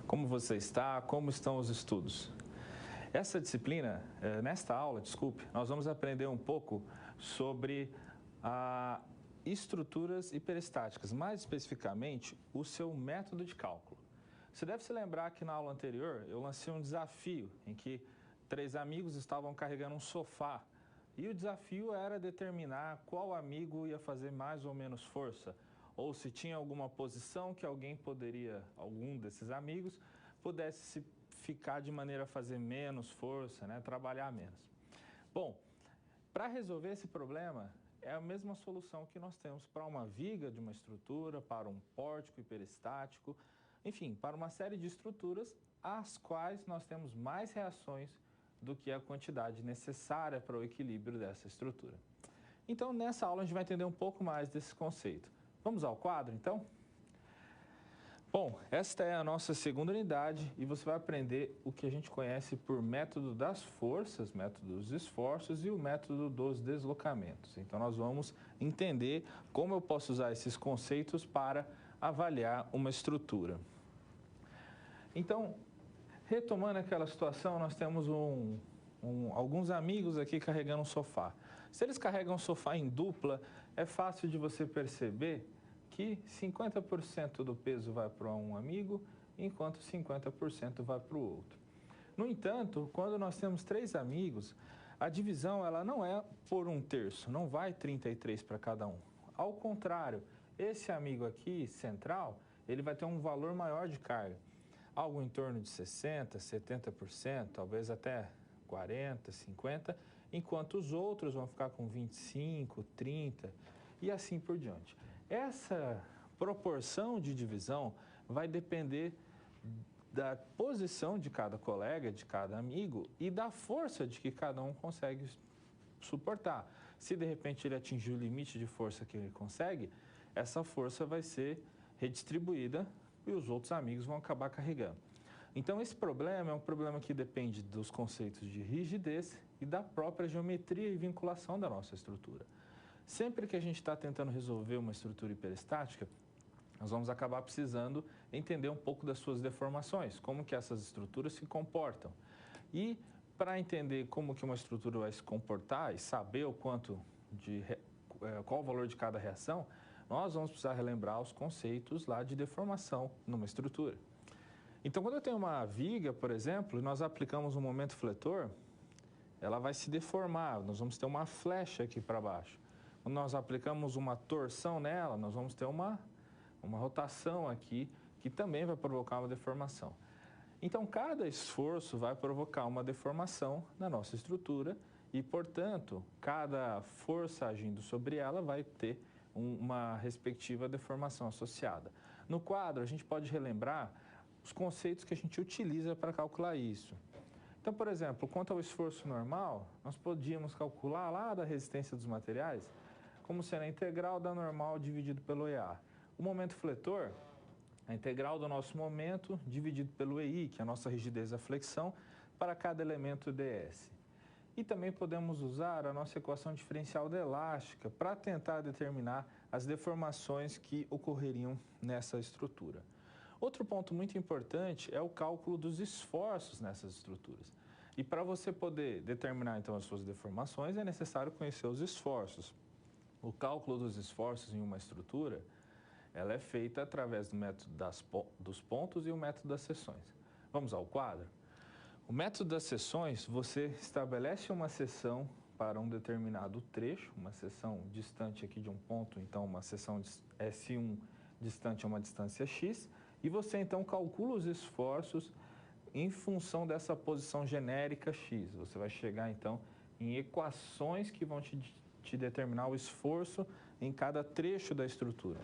Como você está? Como estão os estudos? Nesta aula, nós vamos aprender um pouco sobre estruturas hiperestáticas, mais especificamente o seu método de cálculo. Você deve se lembrar que na aula anterior eu lancei um desafio em que 3 amigos estavam carregando um sofá e o desafio era determinar qual amigo ia fazer mais ou menos força, ou se tinha alguma posição que algum desses amigos, pudesse ficar de maneira a fazer menos força, trabalhar menos. Bom, para resolver esse problema, é a mesma solução que nós temos para uma viga de uma estrutura, para um pórtico hiperestático, enfim, para uma série de estruturas às quais nós temos mais reações do que a quantidade necessária para o equilíbrio dessa estrutura. Então, nessa aula, a gente vai entender um pouco mais desse conceito. Vamos ao quadro, então? Bom, esta é a nossa segunda unidade e você vai aprender o que a gente conhece por método das forças, método dos esforços e o método dos deslocamentos. Então, nós vamos entender como eu posso usar esses conceitos para avaliar uma estrutura. Então, retomando aquela situação, nós temos alguns amigos aqui carregando um sofá. Se eles carregam um sofá em dupla, é fácil de você perceber que 50% do peso vai para um amigo, enquanto 50% vai para o outro. No entanto, quando nós temos 3 amigos, a divisão ela não é por 1/3, não vai 33 para cada um. Ao contrário, esse amigo aqui, central, ele vai ter um valor maior de carga. Algo em torno de 60%, 70%, talvez até 40%, 50%, enquanto os outros vão ficar com 25%, 30% e assim por diante. Essa proporção de divisão vai depender da posição de cada colega, de cada amigo e da força de que cada um consegue suportar. Se de repente ele atingir o limite de força que ele consegue, essa força vai ser redistribuída e os outros amigos vão acabar carregando. Então, esse problema é um problema que depende dos conceitos de rigidez e da própria geometria e vinculação da nossa estrutura. Sempre que a gente está tentando resolver uma estrutura hiperestática, nós vamos acabar precisando entender um pouco das suas deformações, como que essas estruturas se comportam. E para entender como que uma estrutura vai se comportar e saber qual o valor de cada reação, nós vamos precisar relembrar os conceitos lá de deformação numa estrutura. Então, quando eu tenho uma viga, por exemplo, e nós aplicamos um momento fletor, ela vai se deformar, nós vamos ter uma flecha aqui para baixo. Quando nós aplicamos uma torção nela, nós vamos ter uma rotação aqui, que também vai provocar uma deformação. Então, cada esforço vai provocar uma deformação na nossa estrutura e, portanto, cada força agindo sobre ela vai ter uma respectiva deformação associada. No quadro, a gente pode relembrar os conceitos que a gente utiliza para calcular isso. Então, por exemplo, quanto ao esforço normal, nós podíamos calcular lá da resistência dos materiais como sendo a integral da normal dividido pelo EA. O momento fletor, a integral do nosso momento dividido pelo EI, que é a nossa rigidez da flexão, para cada elemento ds. E também podemos usar a nossa equação diferencial da elástica para tentar determinar as deformações que ocorreriam nessa estrutura. Outro ponto muito importante é o cálculo dos esforços nessas estruturas. E para você poder determinar, então, as suas deformações, é necessário conhecer os esforços. O cálculo dos esforços em uma estrutura, ela é feita através do método dos pontos e o método das seções. Vamos ao quadro? O método das seções, você estabelece uma seção para um determinado trecho, uma seção distante aqui de um ponto, então uma seção S1 distante a uma distância X, e você então calcula os esforços em função dessa posição genérica X. Você vai chegar então em equações que vão te determinar o esforço em cada trecho da estrutura.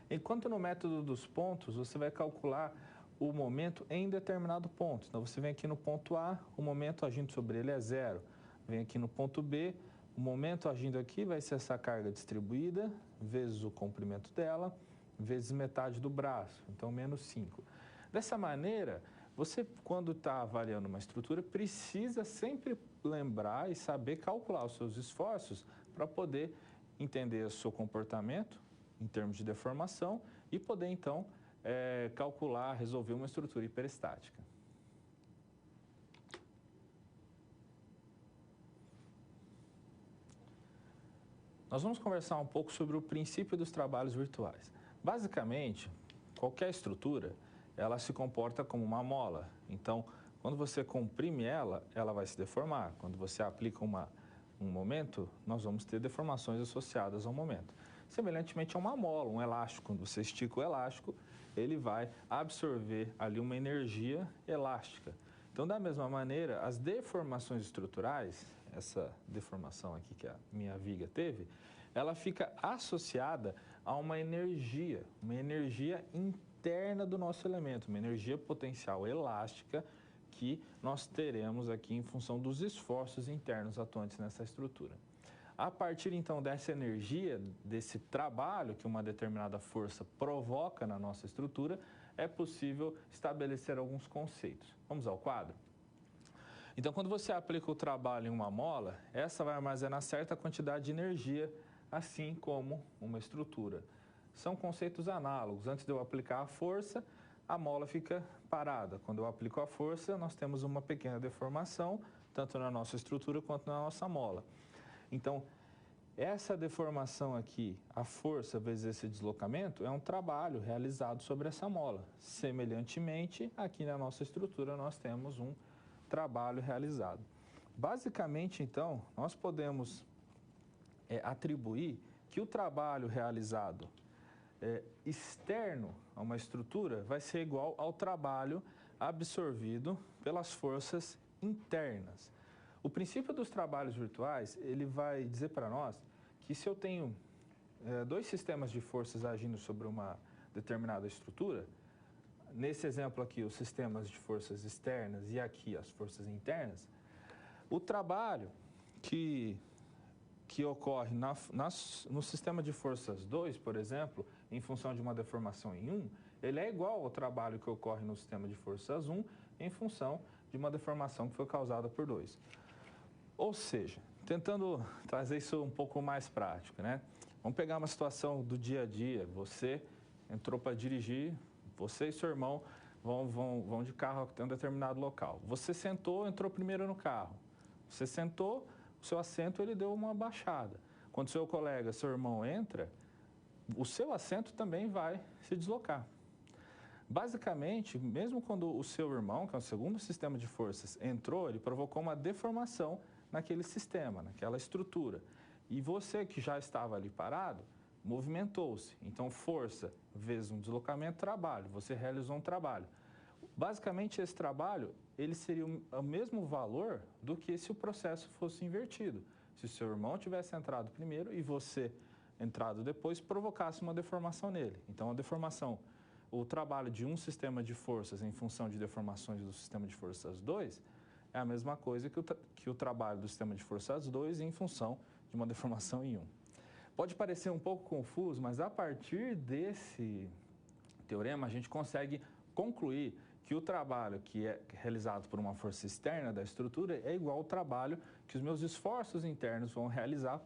Enquanto no método dos pontos, você vai calcular o momento em determinado ponto. Então, você vem aqui no ponto A, o momento agindo sobre ele é 0. Vem aqui no ponto B, o momento agindo aqui vai ser essa carga distribuída, vezes o comprimento dela, vezes metade do braço, então menos 5. Dessa maneira, você, quando está avaliando uma estrutura, precisa sempre lembrar e saber calcular os seus esforços para poder entender o seu comportamento em termos de deformação e poder, então, calcular, resolver uma estrutura hiperestática. Nós vamos conversar um pouco sobre o princípio dos trabalhos virtuais. Basicamente, qualquer estrutura, ela se comporta como uma mola. Então, quando você comprime ela, ela vai se deformar. Quando você aplica um momento, nós vamos ter deformações associadas ao momento. Semelhantemente a uma mola, um elástico. Quando você estica o elástico, ele vai absorver ali uma energia elástica. Então, da mesma maneira, as deformações estruturais, essa deformação aqui que a minha viga teve, ela fica associada a uma energia interna do nosso elemento, uma energia potencial elástica que nós teremos aqui em função dos esforços internos atuantes nessa estrutura. A partir então dessa energia, desse trabalho que uma determinada força provoca na nossa estrutura, é possível estabelecer alguns conceitos. Vamos ao quadro? Então, quando você aplica o trabalho em uma mola, essa vai armazenar certa quantidade de energia, assim como uma estrutura. São conceitos análogos. Antes de eu aplicar a força, a mola fica parada. Quando eu aplico a força, nós temos uma pequena deformação, tanto na nossa estrutura quanto na nossa mola. Então, essa deformação aqui, a força vezes esse deslocamento, é um trabalho realizado sobre essa mola. Semelhantemente, aqui na nossa estrutura, nós temos um trabalho realizado. Basicamente, então, nós podemos atribuir que o trabalho realizado externo a uma estrutura vai ser igual ao trabalho absorvido pelas forças internas. O princípio dos trabalhos virtuais, ele vai dizer para nós que se eu tenho dois sistemas de forças agindo sobre uma determinada estrutura, nesse exemplo aqui, os sistemas de forças externas e aqui as forças internas, o trabalho que ocorre no sistema de forças 2, por exemplo, em função de uma deformação em 1, ele é igual ao trabalho que ocorre no sistema de forças 1 em função de uma deformação que foi causada por 2. Ou seja, tentando trazer isso um pouco mais prático, né? Vamos pegar uma situação do dia a dia. Você entrou para dirigir, você e seu irmão vão de carro até um determinado local. Você sentou, entrou primeiro no carro. Você sentou, o seu assento ele deu uma baixada. Quando seu colega, seu irmão entra, o seu assento também vai se deslocar. Basicamente, mesmo quando o seu irmão, que é o segundo sistema de forças, entrou, ele provocou uma deformação naquele sistema, naquela estrutura. E você que já estava ali parado, movimentou-se. Então, força vezes um deslocamento, trabalho. Você realizou um trabalho. Basicamente, esse trabalho, ele seria o mesmo valor do que se o processo fosse invertido. Se o seu irmão tivesse entrado primeiro e você entrado depois, provocasse uma deformação nele. Então, a deformação, o trabalho de um sistema de forças em função de deformações do sistema de forças 2 é a mesma coisa que o trabalho do sistema de forças 2 em função de uma deformação em 1. Pode parecer um pouco confuso, mas a partir desse teorema a gente consegue concluir que o trabalho que é realizado por uma força externa da estrutura é igual ao trabalho que os meus esforços internos vão realizar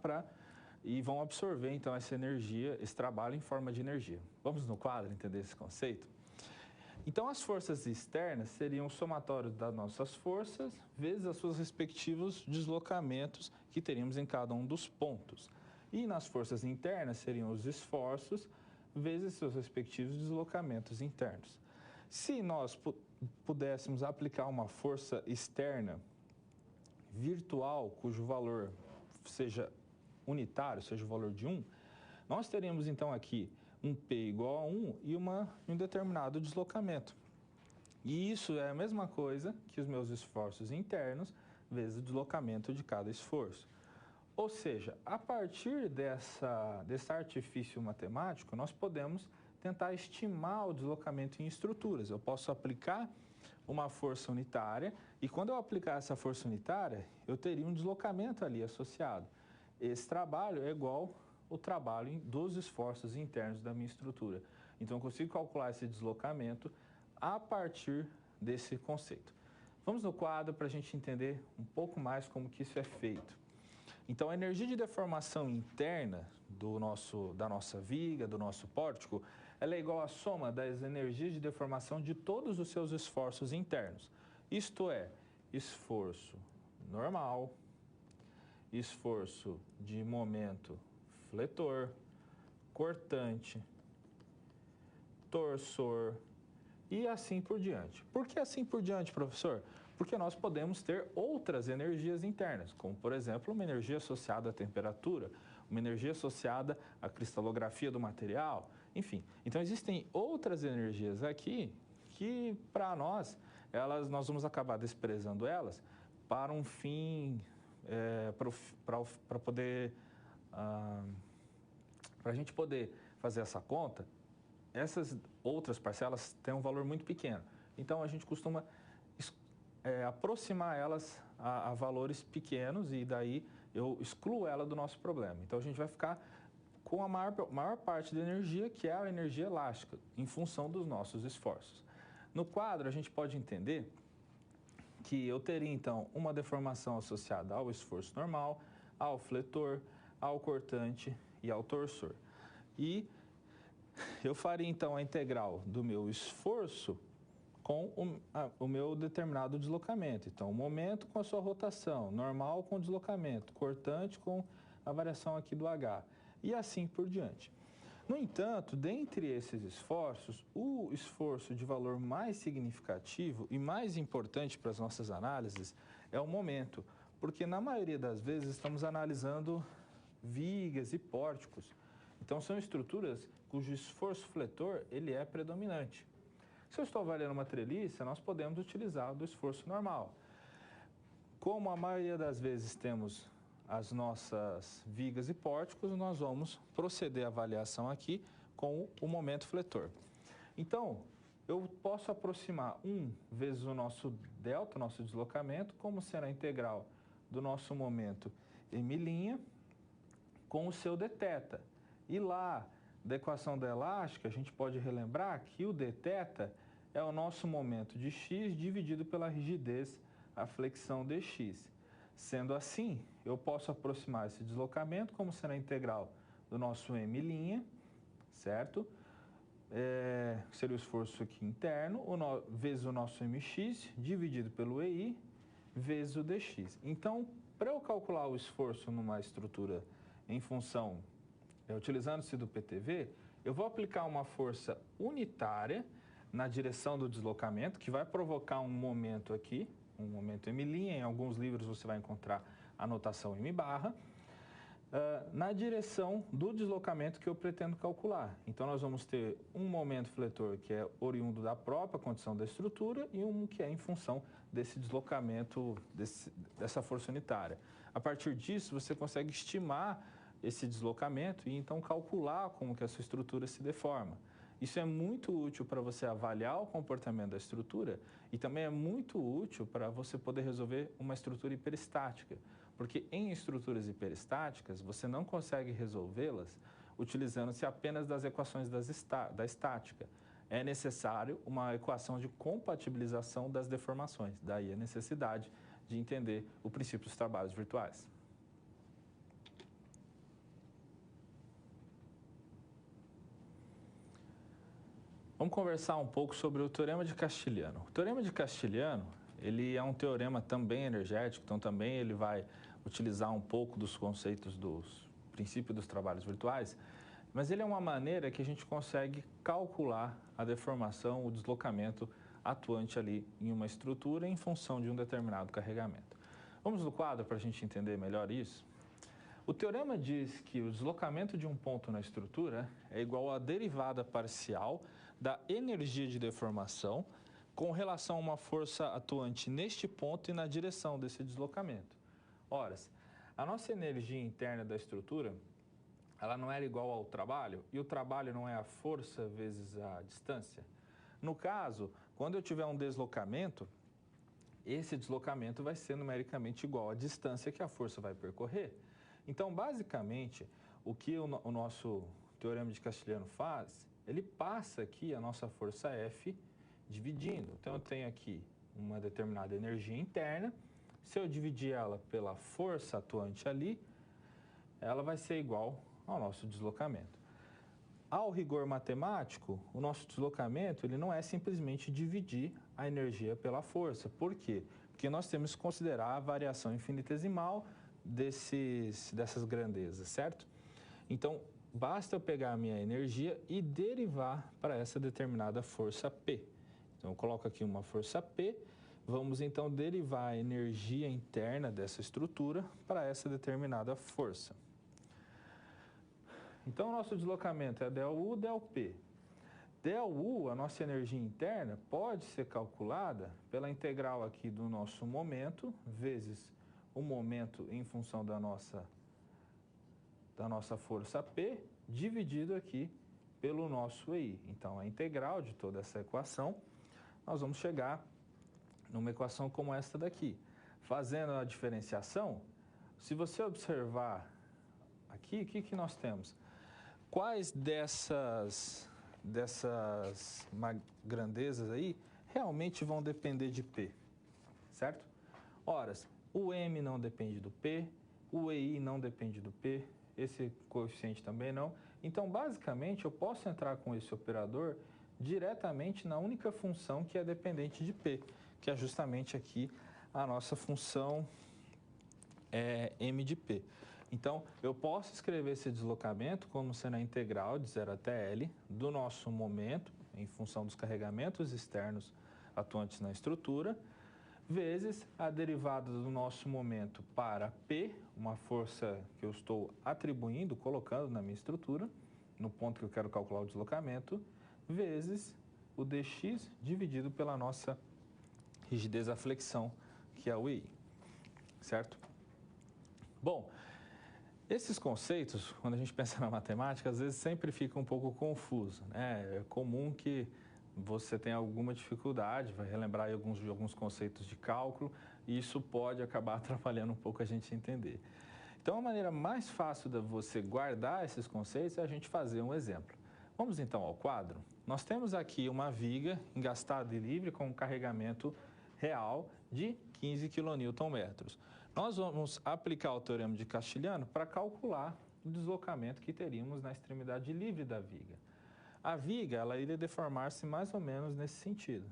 e vão absorver, então, essa energia, esse trabalho em forma de energia. Vamos no quadro entender esse conceito? Então, as forças externas seriam o somatório das nossas forças vezes os seus respectivos deslocamentos que teríamos em cada um dos pontos. E nas forças internas seriam os esforços vezes seus respectivos deslocamentos internos. Se nós pudéssemos aplicar uma força externa virtual, cujo valor seja unitário, seja o valor de 1, nós teríamos então aqui um P igual a 1 e um determinado deslocamento. E isso é a mesma coisa que os meus esforços internos vezes o deslocamento de cada esforço. Ou seja, a partir desse artifício matemático, nós podemos tentar estimar o deslocamento em estruturas. Eu posso aplicar uma força unitária e quando eu aplicar essa força unitária, eu teria um deslocamento ali associado. Esse trabalho é igual ao trabalho dos esforços internos da minha estrutura. Então, eu consigo calcular esse deslocamento a partir desse conceito. Vamos no quadro para a gente entender um pouco mais como que isso é feito. Então, a energia de deformação interna da nossa viga, do nosso pórtico, ela é igual à soma das energias de deformação de todos os seus esforços internos. Isto é, esforço normal, esforço de momento fletor, cortante, torsor e assim por diante. Por que assim por diante, professor? Porque nós podemos ter outras energias internas, como, por exemplo, uma energia associada à temperatura, uma energia associada à cristalografia do material, enfim. Então, existem outras energias aqui que, para nós, nós vamos acabar desprezando elas para um fim, para poder, para a gente poder fazer essa conta, essas outras parcelas têm um valor muito pequeno. Então, a gente costuma aproximar elas a valores pequenos e daí eu excluo ela do nosso problema. Então, a gente vai ficar com a maior parte da energia, que é a energia elástica, em função dos nossos esforços. No quadro, a gente pode entender que eu teria, então, uma deformação associada ao esforço normal, ao fletor, ao cortante e ao torsor. E eu faria, então, a integral do meu esforço com o meu determinado deslocamento. Então, o momento com a sua rotação, normal com o deslocamento, cortante com a variação aqui do H, e assim por diante. No entanto, dentre esses esforços, o esforço de valor mais significativo e mais importante para as nossas análises é o momento, porque na maioria das vezes estamos analisando vigas e pórticos. Então, são estruturas cujo esforço fletor ele é predominante. Se eu estou avaliando uma treliça, nós podemos utilizar do esforço normal. Como a maioria das vezes temos as nossas vigas e pórticos, nós vamos proceder à avaliação aqui com o momento fletor. Então, eu posso aproximar 1 vezes o nosso delta, nosso deslocamento, como sendo a integral do nosso momento M' com o seu dθ. E lá, da equação da elástica, a gente pode relembrar que o dθ é o nosso momento de x dividido pela rigidez, a flexão dx. Sendo assim, eu posso aproximar esse deslocamento como sendo a integral do nosso M', certo? Seria o esforço aqui interno, vezes o nosso mx, dividido pelo EI, vezes o dx. Então, para eu calcular o esforço numa estrutura em função, utilizando-se do PTV, eu vou aplicar uma força unitária na direção do deslocamento, que vai provocar um momento aqui, um momento M', em alguns livros você vai encontrar a notação M', na direção do deslocamento que eu pretendo calcular. Então, nós vamos ter um momento fletor que é oriundo da própria condição da estrutura e um que é em função desse deslocamento, dessa força unitária. A partir disso, você consegue estimar esse deslocamento e então calcular como que a sua estrutura se deforma. Isso é muito útil para você avaliar o comportamento da estrutura e também é muito útil para você poder resolver uma estrutura hiperestática, porque em estruturas hiperestáticas você não consegue resolvê-las utilizando-se apenas das equações da estática. É necessário uma equação de compatibilização das deformações, daí a necessidade de entender o princípio dos trabalhos virtuais. Vamos conversar um pouco sobre o Teorema de Castiliano. O Teorema de Castiliano, ele é um teorema também energético, então também ele vai utilizar um pouco dos conceitos dos princípios dos trabalhos virtuais, mas ele é uma maneira que a gente consegue calcular a deformação, o deslocamento atuante ali em uma estrutura em função de um determinado carregamento. Vamos no quadro para a gente entender melhor isso? O teorema diz que o deslocamento de um ponto na estrutura é igual à derivada parcial da energia de deformação com relação a uma força atuante neste ponto e na direção desse deslocamento. Ora, a nossa energia interna da estrutura, ela não era igual ao trabalho, e o trabalho não é a força vezes a distância. No caso, quando eu tiver um deslocamento, esse deslocamento vai ser numericamente igual à distância que a força vai percorrer. Então, basicamente, o que o nosso Teorema de Castiliano faz, ele passa aqui a nossa força F dividindo. Então, eu tenho aqui uma determinada energia interna. Se eu dividir ela pela força atuante ali, ela vai ser igual ao nosso deslocamento. Ao rigor matemático, o nosso deslocamento ele não é simplesmente dividir a energia pela força. Por quê? Porque nós temos que considerar a variação infinitesimal dessas grandezas, certo? Então, basta eu pegar a minha energia e derivar para essa determinada força P. Então, eu coloco aqui uma força P, vamos então derivar a energia interna dessa estrutura para essa determinada força. Então, o nosso deslocamento é ΔU, ΔP. ΔU, a nossa energia interna, pode ser calculada pela integral aqui do nosso momento, vezes o momento em função da nossa força P, dividido aqui pelo nosso EI. Então, a integral de toda essa equação, nós vamos chegar numa equação como esta daqui. Fazendo a diferenciação, se você observar aqui, o que nós temos? Quais dessas grandezas aí realmente vão depender de P, certo? Ora, o M não depende do P, o EI não depende do P, esse coeficiente também não. Então, basicamente, eu posso entrar com esse operador diretamente na única função que é dependente de P, que é justamente aqui a nossa função M de P. Então, eu posso escrever esse deslocamento como sendo a integral de 0 até L do nosso momento, em função dos carregamentos externos atuantes na estrutura, vezes a derivada do nosso momento para P, uma força que eu estou atribuindo, colocando na minha estrutura, no ponto que eu quero calcular o deslocamento, vezes o dx dividido pela nossa rigidez à flexão, que é o EI, certo? Bom, esses conceitos, quando a gente pensa na matemática, às vezes sempre fica um pouco confuso, né? É comum que você tenha alguma dificuldade, vai relembrar alguns conceitos de cálculo, e isso pode acabar atrapalhando um pouco a gente entender. Então, a maneira mais fácil de você guardar esses conceitos é a gente fazer um exemplo. Vamos então ao quadro. Nós temos aqui uma viga engastada e livre com um carregamento real de 15 kNm. Nós vamos aplicar o teorema de Castiliano para calcular o deslocamento que teríamos na extremidade livre da viga. A viga ela iria deformar-se mais ou menos nesse sentido.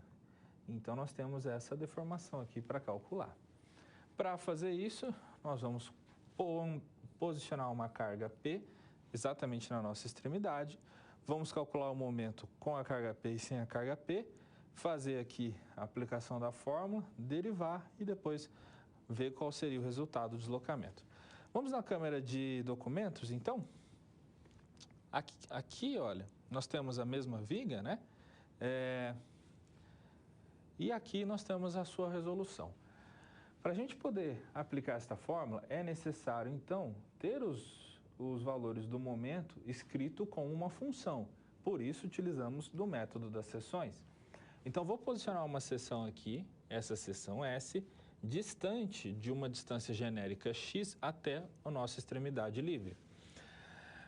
Então, nós temos essa deformação aqui para calcular. Para fazer isso, nós vamos posicionar uma carga P exatamente na nossa extremidade. Vamos calcular o momento com a carga P e sem a carga P, fazer aqui a aplicação da fórmula, derivar e depois ver qual seria o resultado do deslocamento. Vamos na câmera de documentos, então? Aqui, olha, nós temos a mesma viga, né? E aqui nós temos a sua resolução. Para a gente poder aplicar esta fórmula, é necessário, então, ter os valores do momento escrito com uma função. Por isso, utilizamos do método das seções. Então, vou posicionar uma seção aqui, essa seção S, distante de uma distância genérica x até a nossa extremidade livre.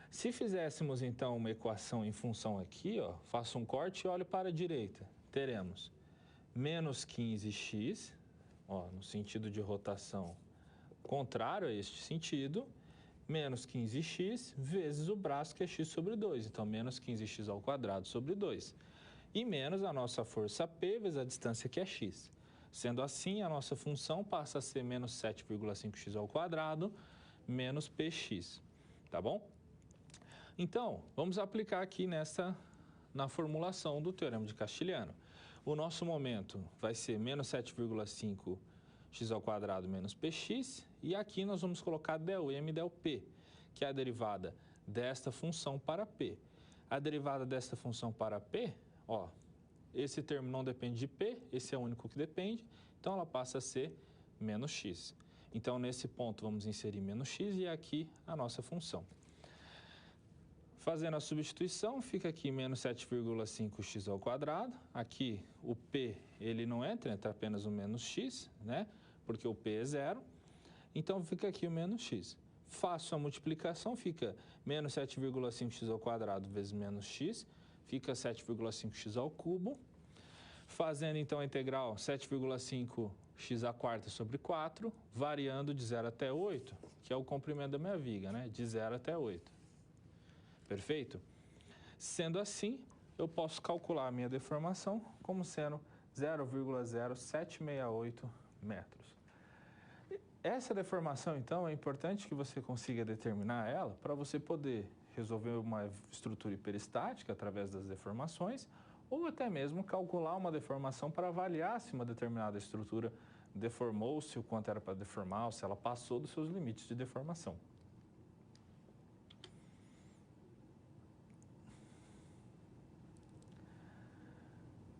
Se fizéssemos, então, uma equação em função aqui, ó, faço um corte e olho para a direita, teremos menos 15x, ó, no sentido de rotação contrário a este sentido, menos 15x vezes o braço, que é x sobre 2. Então, menos 15x ao quadrado sobre 2. E menos a nossa força P vezes a distância, que é x. Sendo assim, a nossa função passa a ser menos 7,5x ao quadrado menos px. Tá bom? Então, vamos aplicar aqui na formulação do teorema de Castiliano. O nosso momento vai ser menos 7,5x ao quadrado menos px, e aqui nós vamos colocar ΔM e ΔP, que é a derivada desta função para P. A derivada desta função para P, ó, esse termo não depende de P, esse é o único que depende, então ela passa a ser menos x. Então, nesse ponto, vamos inserir menos x e aqui a nossa função. Fazendo a substituição, fica aqui menos 7,5x ao quadrado. Aqui o P ele não entra apenas o menos x, né? Porque o P é zero. Então, fica aqui o menos x. Faço a multiplicação, fica menos 7,5x ao quadrado vezes menos x, fica 7,5x ao cubo. Fazendo, então, a integral 7,5x à quarta sobre 4, variando de 0 até 8, que é o comprimento da minha viga, né? De 0 até 8. Perfeito? Sendo assim, eu posso calcular a minha deformação como sendo 0,0768 metros. Essa deformação, então, é importante que você consiga determinar ela para você poder resolver uma estrutura hiperestática através das deformações ou até mesmo calcular uma deformação para avaliar se uma determinada estrutura deformou-se, o quanto era para deformar, ou se ela passou dos seus limites de deformação.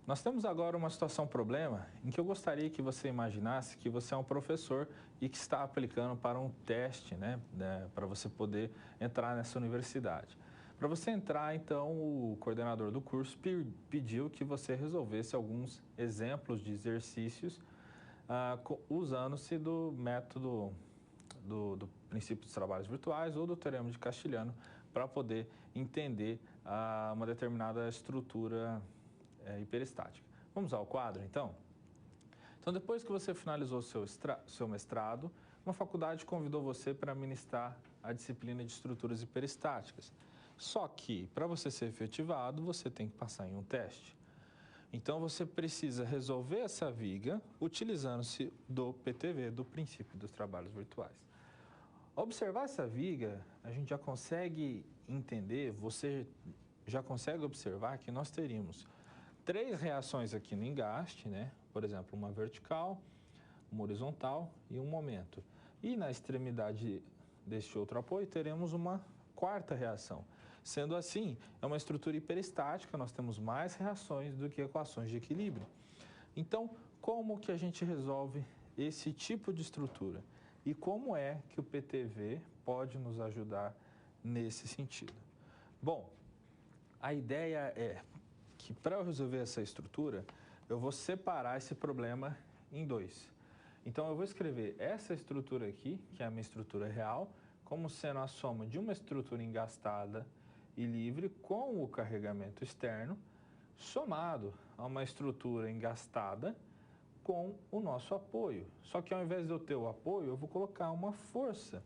Nós temos agora uma situação-problema em que eu gostaria que você imaginasse que você é um professor e que está aplicando para um teste, para você poder entrar nessa universidade. Para você entrar, então, o coordenador do curso pediu que você resolvesse alguns exemplos de exercícios usando-se do método do princípio dos trabalhos virtuais ou do teorema de Castilhano para poder entender uma determinada estrutura hiperestática. Vamos ao quadro, então? Então, depois que você finalizou seu mestrado, uma faculdade convidou você para ministrar a disciplina de estruturas hiperestáticas. Só que, para você ser efetivado, você tem que passar em um teste. Então, você precisa resolver essa viga utilizando-se do PTV, do princípio dos trabalhos virtuais. Ao observar essa viga, a gente já consegue entender, você já consegue observar que nós teríamos 3 reações aqui no engaste, Por exemplo, uma vertical, uma horizontal e um momento. E na extremidade deste outro apoio, teremos uma 4ª reação. Sendo assim, é uma estrutura hiperestática, nós temos mais reações do que equações de equilíbrio. Então, como que a gente resolve esse tipo de estrutura? E como é que o PTV pode nos ajudar nesse sentido? Bom, a ideia é que para eu resolver essa estrutura, eu vou separar esse problema em 2. Então, eu vou escrever essa estrutura aqui, que é a minha estrutura real, como sendo a soma de uma estrutura engastada e livre com o carregamento externo, somado a uma estrutura engastada com o nosso apoio. Só que ao invés de eu ter o apoio, eu vou colocar uma força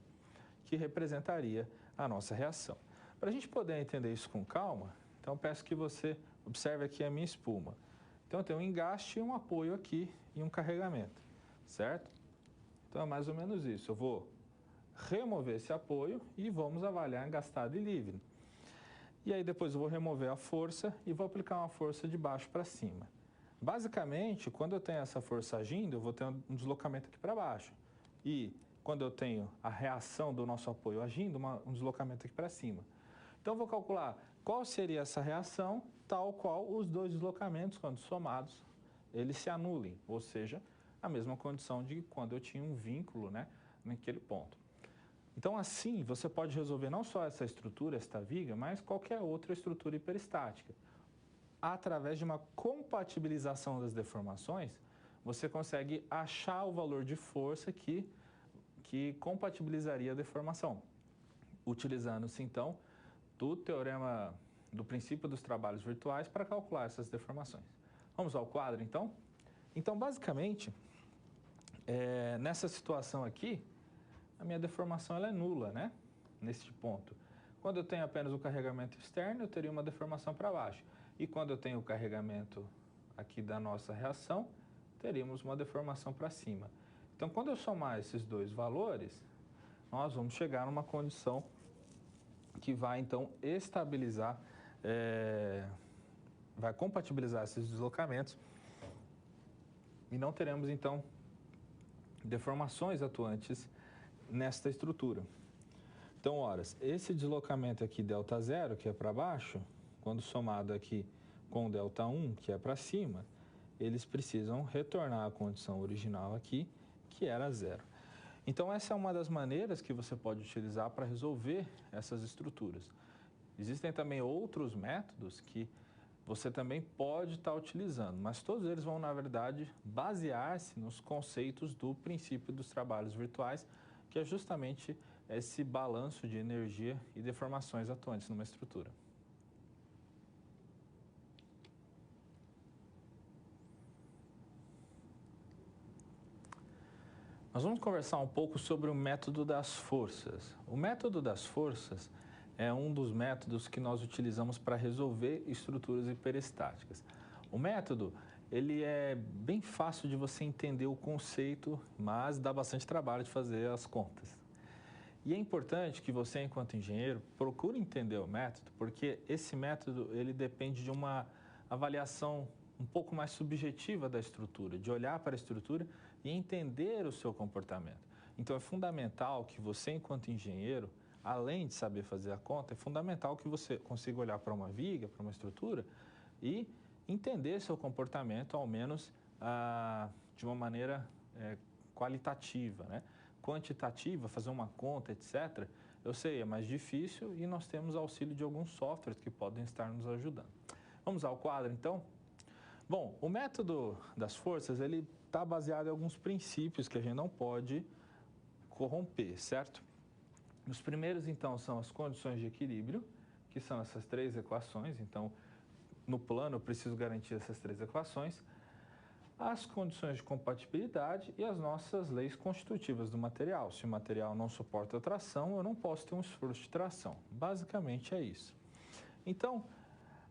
que representaria a nossa reação. Para a gente poder entender isso com calma, então peço que você observe aqui a minha espuma. Então, eu tenho um engaste, um apoio aqui e um carregamento, certo? Então, é mais ou menos isso. Eu vou remover esse apoio e vamos avaliar engastado e livre. E aí, depois eu vou remover a força e vou aplicar uma força de baixo para cima. Basicamente, quando eu tenho essa força agindo, eu vou ter um deslocamento aqui para baixo. E quando eu tenho a reação do nosso apoio agindo, um deslocamento aqui para cima. Então, eu vou calcular qual seria essa reação, tal qual os 2 deslocamentos, quando somados, eles se anulem, ou seja, a mesma condição de quando eu tinha um vínculo, naquele ponto. Então, assim, você pode resolver não só essa estrutura, esta viga, mas qualquer outra estrutura hiperestática. Através de uma compatibilização das deformações, você consegue achar o valor de força que compatibilizaria a deformação, utilizando-se, então, do teorema do princípio dos trabalhos virtuais para calcular essas deformações. Vamos ao quadro, então? Então, basicamente, nessa situação aqui, a minha deformação ela é nula, neste ponto. Quando eu tenho apenas o carregamento externo, eu teria uma deformação para baixo. E quando eu tenho o carregamento aqui da nossa reação, teríamos uma deformação para cima. Então, quando eu somar esses 2 valores, nós vamos chegar numa condição que vai, então, estabilizar, vai compatibilizar esses deslocamentos e não teremos, então, deformações atuantes nesta estrutura. Então, esse deslocamento aqui, ΔZ, que é para baixo, quando somado aqui com ΔI, que é para cima, eles precisam retornar à condição original aqui, que era 0. Então, essa é uma das maneiras que você pode utilizar para resolver essas estruturas. Existem também outros métodos que você também pode estar utilizando, mas todos eles vão, na verdade, basear-se nos conceitos do princípio dos trabalhos virtuais, que é justamente esse balanço de energia e deformações atuantes numa estrutura. Nós vamos conversar um pouco sobre o método das forças. O método das forças é um dos métodos que nós utilizamos para resolver estruturas hiperestáticas. O método, ele é bem fácil de você entender o conceito, mas dá bastante trabalho de fazer as contas. E é importante que você, enquanto engenheiro, procure entender o método, porque esse método ele depende de uma avaliação um pouco mais subjetiva da estrutura, de olhar para a estrutura e entender o seu comportamento. Então, é fundamental que você, enquanto engenheiro, além de saber fazer a conta, é fundamental que você consiga olhar para uma viga, para uma estrutura e entender seu comportamento, ao menos de uma maneira qualitativa, né? Quantitativa, fazer uma conta, etc., eu sei, é mais difícil e nós temos auxílio de alguns softwares que podem estar nos ajudando. Vamos ao quadro, então? Bom, o método das forças, ele está baseado em alguns princípios que a gente não pode corromper, certo? Os primeiros, então, são as condições de equilíbrio, que são essas três equações. Então, no plano, eu preciso garantir essas três equações. As condições de compatibilidade e as nossas leis constitutivas do material. Se o material não suporta tração, eu não posso ter um esforço de tração. Basicamente é isso. Então,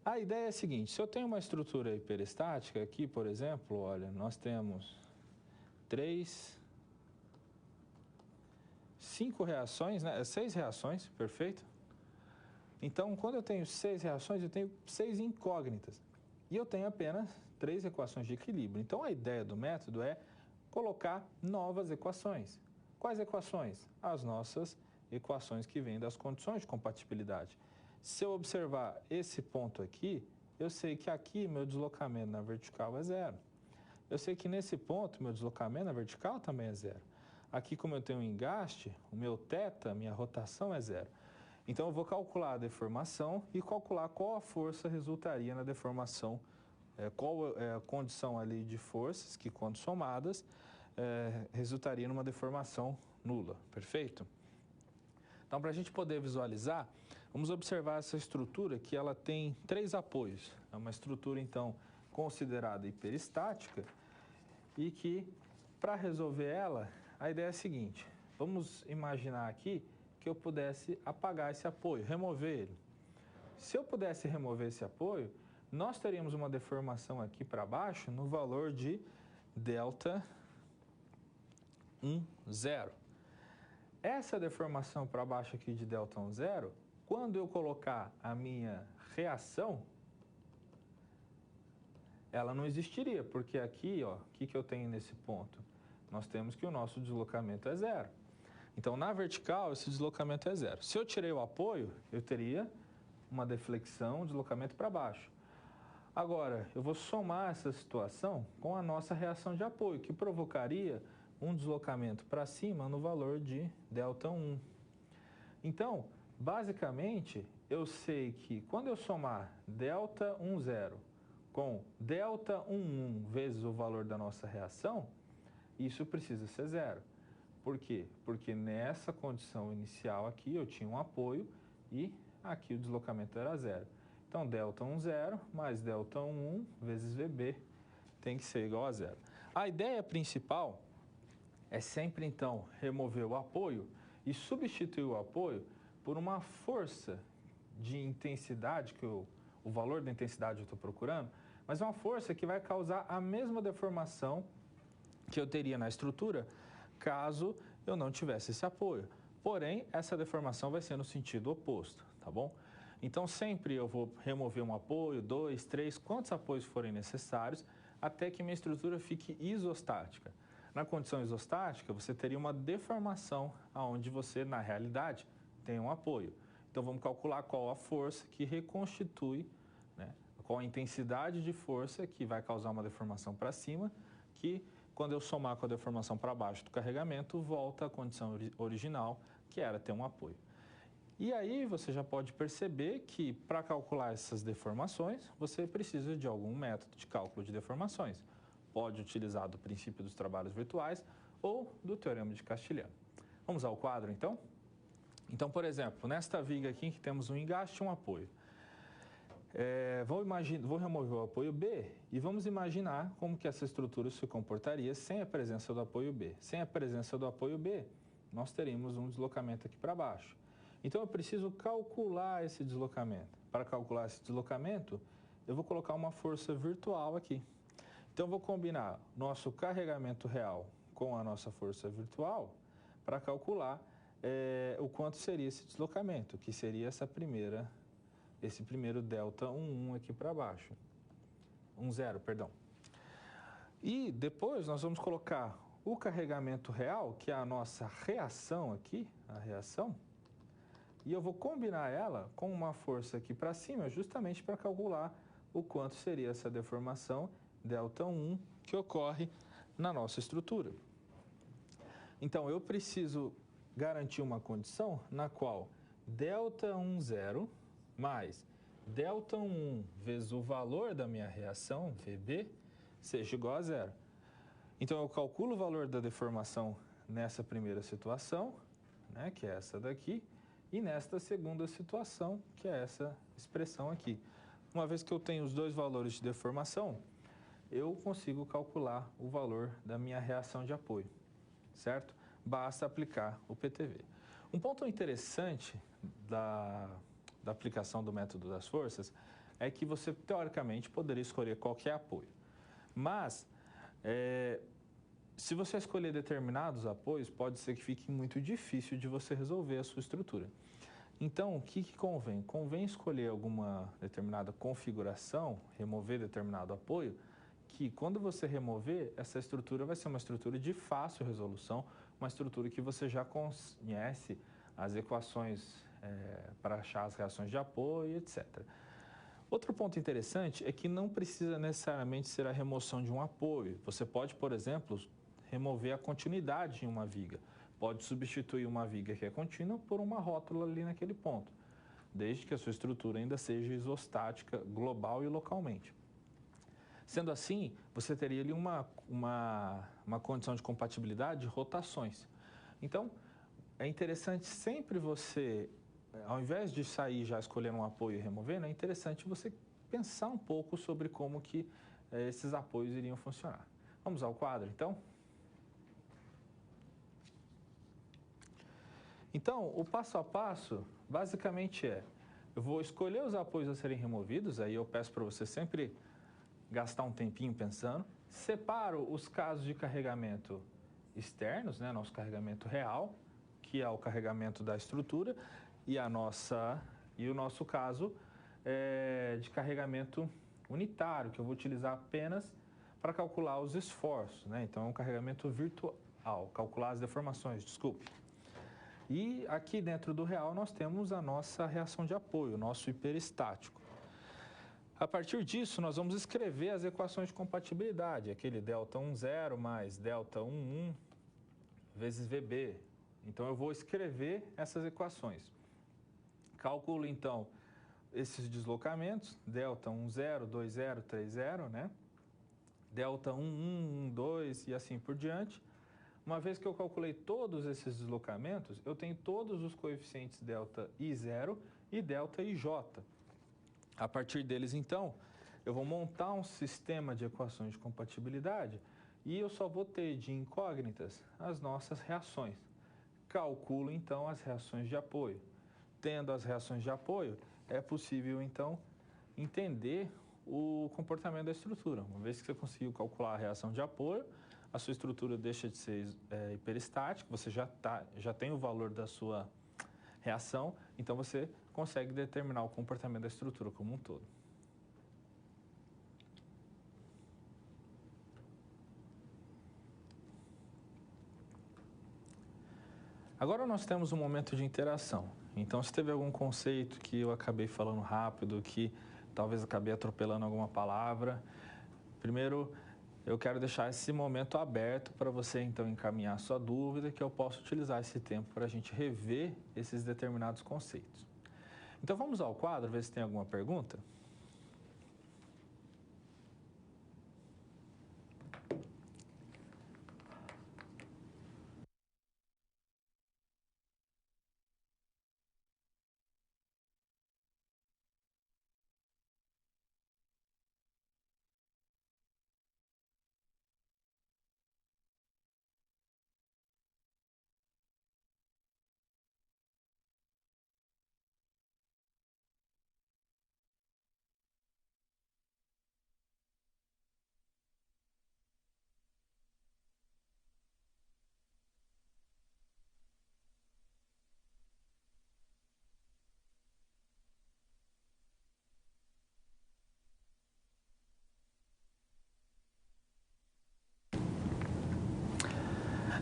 a ideia é a seguinte: se eu tenho uma estrutura hiperestática aqui, por exemplo, olha, nós temos 5 reações, né? 6 reações, perfeito? Então, quando eu tenho 6 reações, eu tenho 6 incógnitas. E eu tenho apenas 3 equações de equilíbrio. Então, a ideia do método é colocar novas equações. Quais equações? As nossas equações que vêm das condições de compatibilidade. Se eu observar esse ponto aqui, eu sei que aqui meu deslocamento na vertical é 0. Eu sei que nesse ponto meu deslocamento na vertical também é 0. Aqui, como eu tenho um engaste, o meu θ, minha rotação é 0. Então, eu vou calcular a deformação e calcular qual a força resultaria na deformação, qual é a condição ali de forças que, quando somadas, resultaria numa deformação nula, perfeito? Então, para a gente poder visualizar, vamos observar essa estrutura que ela tem 3 apoios. É uma estrutura, então, considerada hiperestática e que, para resolver ela, a ideia é a seguinte: vamos imaginar aqui que eu pudesse apagar esse apoio, remover ele. Se eu pudesse remover esse apoio, nós teríamos uma deformação aqui para baixo no valor de delta 1, 0. Essa deformação para baixo aqui de delta 1, 0, quando eu colocar a minha reação, ela não existiria, porque aqui, ó, o que eu tenho nesse ponto? Nós temos que o nosso deslocamento é 0. Então, na vertical, esse deslocamento é 0. Se eu tirei o apoio, eu teria uma deflexão, um deslocamento para baixo. Agora, eu vou somar essa situação com a nossa reação de apoio, que provocaria um deslocamento para cima no valor de delta 1. Então, basicamente, eu sei que quando eu somar delta 1, 0 com delta 1, 1 vezes o valor da nossa reação, isso precisa ser 0. Por quê? Porque nessa condição inicial aqui eu tinha um apoio e aqui o deslocamento era 0. Então, delta 1, 0 mais delta 1, 1 vezes VB tem que ser igual a 0. A ideia principal é sempre, então, remover o apoio e substituir o apoio por uma força de intensidade, que o valor da intensidade eu estou procurando, mas uma força que vai causar a mesma deformação que eu teria na estrutura caso eu não tivesse esse apoio. Porém, essa deformação vai ser no sentido oposto, tá bom? Então, sempre eu vou remover um apoio, 2, 3, quantos apoios forem necessários, até que minha estrutura fique isostática. Na condição isostática, você teria uma deformação onde você, na realidade, tem um apoio. Então, vamos calcular qual a força que reconstitui, né? Qual a intensidade de força que vai causar uma deformação para cima, que quando eu somar com a deformação para baixo do carregamento, volta à condição original, que era ter um apoio. E aí você já pode perceber que para calcular essas deformações, você precisa de algum método de cálculo de deformações. Pode utilizar do princípio dos trabalhos virtuais ou do teorema de Castilhano. Vamos ao quadro, então? Então, por exemplo, nesta viga aqui que temos um engaste e um apoio. Vou remover o apoio B e vamos imaginar como que essa estrutura se comportaria sem a presença do apoio B. Sem a presença do apoio B, nós teríamos um deslocamento aqui para baixo. Então, eu preciso calcular esse deslocamento. Para calcular esse deslocamento, eu vou colocar uma força virtual aqui. Então, eu vou combinar nosso carregamento real com a nossa força virtual para calcular o quanto seria esse deslocamento, que seria esse primeiro delta 11 aqui para baixo. 10, perdão. E depois nós vamos colocar o carregamento real, que é a nossa reação aqui, a reação, e eu vou combinar ela com uma força aqui para cima, justamente para calcular o quanto seria essa deformação ΔI que ocorre na nossa estrutura. Então, eu preciso garantir uma condição na qual ΔI mais ΔI vezes o valor da minha reação, VB, seja igual a zero. Então, eu calculo o valor da deformação nessa primeira situação, né, que é essa daqui, e nesta segunda situação, que é essa expressão aqui. Uma vez que eu tenho os dois valores de deformação, eu consigo calcular o valor da minha reação de apoio, certo? Basta aplicar o PTV. Um ponto interessante da aplicação do método das forças é que você, teoricamente, poderia escolher qualquer apoio. Mas, se você escolher determinados apoios, pode ser que fique muito difícil de você resolver a sua estrutura. Então, o que convém? Convém escolher alguma determinada configuração, remover determinado apoio, que quando você remover, essa estrutura vai ser uma estrutura de fácil resolução, uma estrutura que você já conhece as equações para achar as reações de apoio, etc. Outro ponto interessante é que não precisa necessariamente ser a remoção de um apoio. Você pode, por exemplo, remover a continuidade em uma viga. Pode substituir uma viga que é contínua por uma rótula ali naquele ponto, desde que a sua estrutura ainda seja isostática global e localmente. Sendo assim, você teria ali uma condição de compatibilidade de rotações. Então, é interessante sempre você, ao invés de sair já escolhendo um apoio e removendo, é interessante você pensar um pouco sobre como que esses apoios iriam funcionar. Vamos ao quadro, então? Então, o passo a passo, basicamente eu vou escolher os apoios a serem removidos, aí eu peço para você sempre gastar um tempinho pensando. Separo os casos de carregamento externos, né, nosso carregamento real, que é o carregamento da estrutura, e o nosso caso de carregamento unitário, que eu vou utilizar apenas para calcular os esforços, né? Então, é um carregamento virtual, calcular as deformações, desculpe. E aqui dentro do real nós temos a nossa reação de apoio, o nosso hiperestático. A partir disso, nós vamos escrever as equações de compatibilidade, aquele ΔI mais ΔI vezes VB. Então, eu vou escrever essas equações. Calculo, então, esses deslocamentos, ΔI10, 20, 30, né? ΔI11, 12 e assim por diante. Uma vez que eu calculei todos esses deslocamentos, eu tenho todos os coeficientes ΔI0 e ΔIJ. A partir deles, então, eu vou montar um sistema de equações de compatibilidade e eu só vou ter de incógnitas as nossas reações. Calculo, então, as reações de apoio. Tendo as reações de apoio, é possível, então, entender o comportamento da estrutura. Uma vez que você conseguiu calcular a reação de apoio, a sua estrutura deixa de ser hiperestática, você já tem o valor da sua reação, então você consegue determinar o comportamento da estrutura como um todo. Agora nós temos um momento de interação. Então, se teve algum conceito que eu acabei falando rápido, que talvez acabei atropelando alguma palavra, primeiro eu quero deixar esse momento aberto para você, então, encaminhar a sua dúvida, que eu posso utilizar esse tempo para a gente rever esses determinados conceitos. Então, vamos ao quadro, ver se tem alguma pergunta.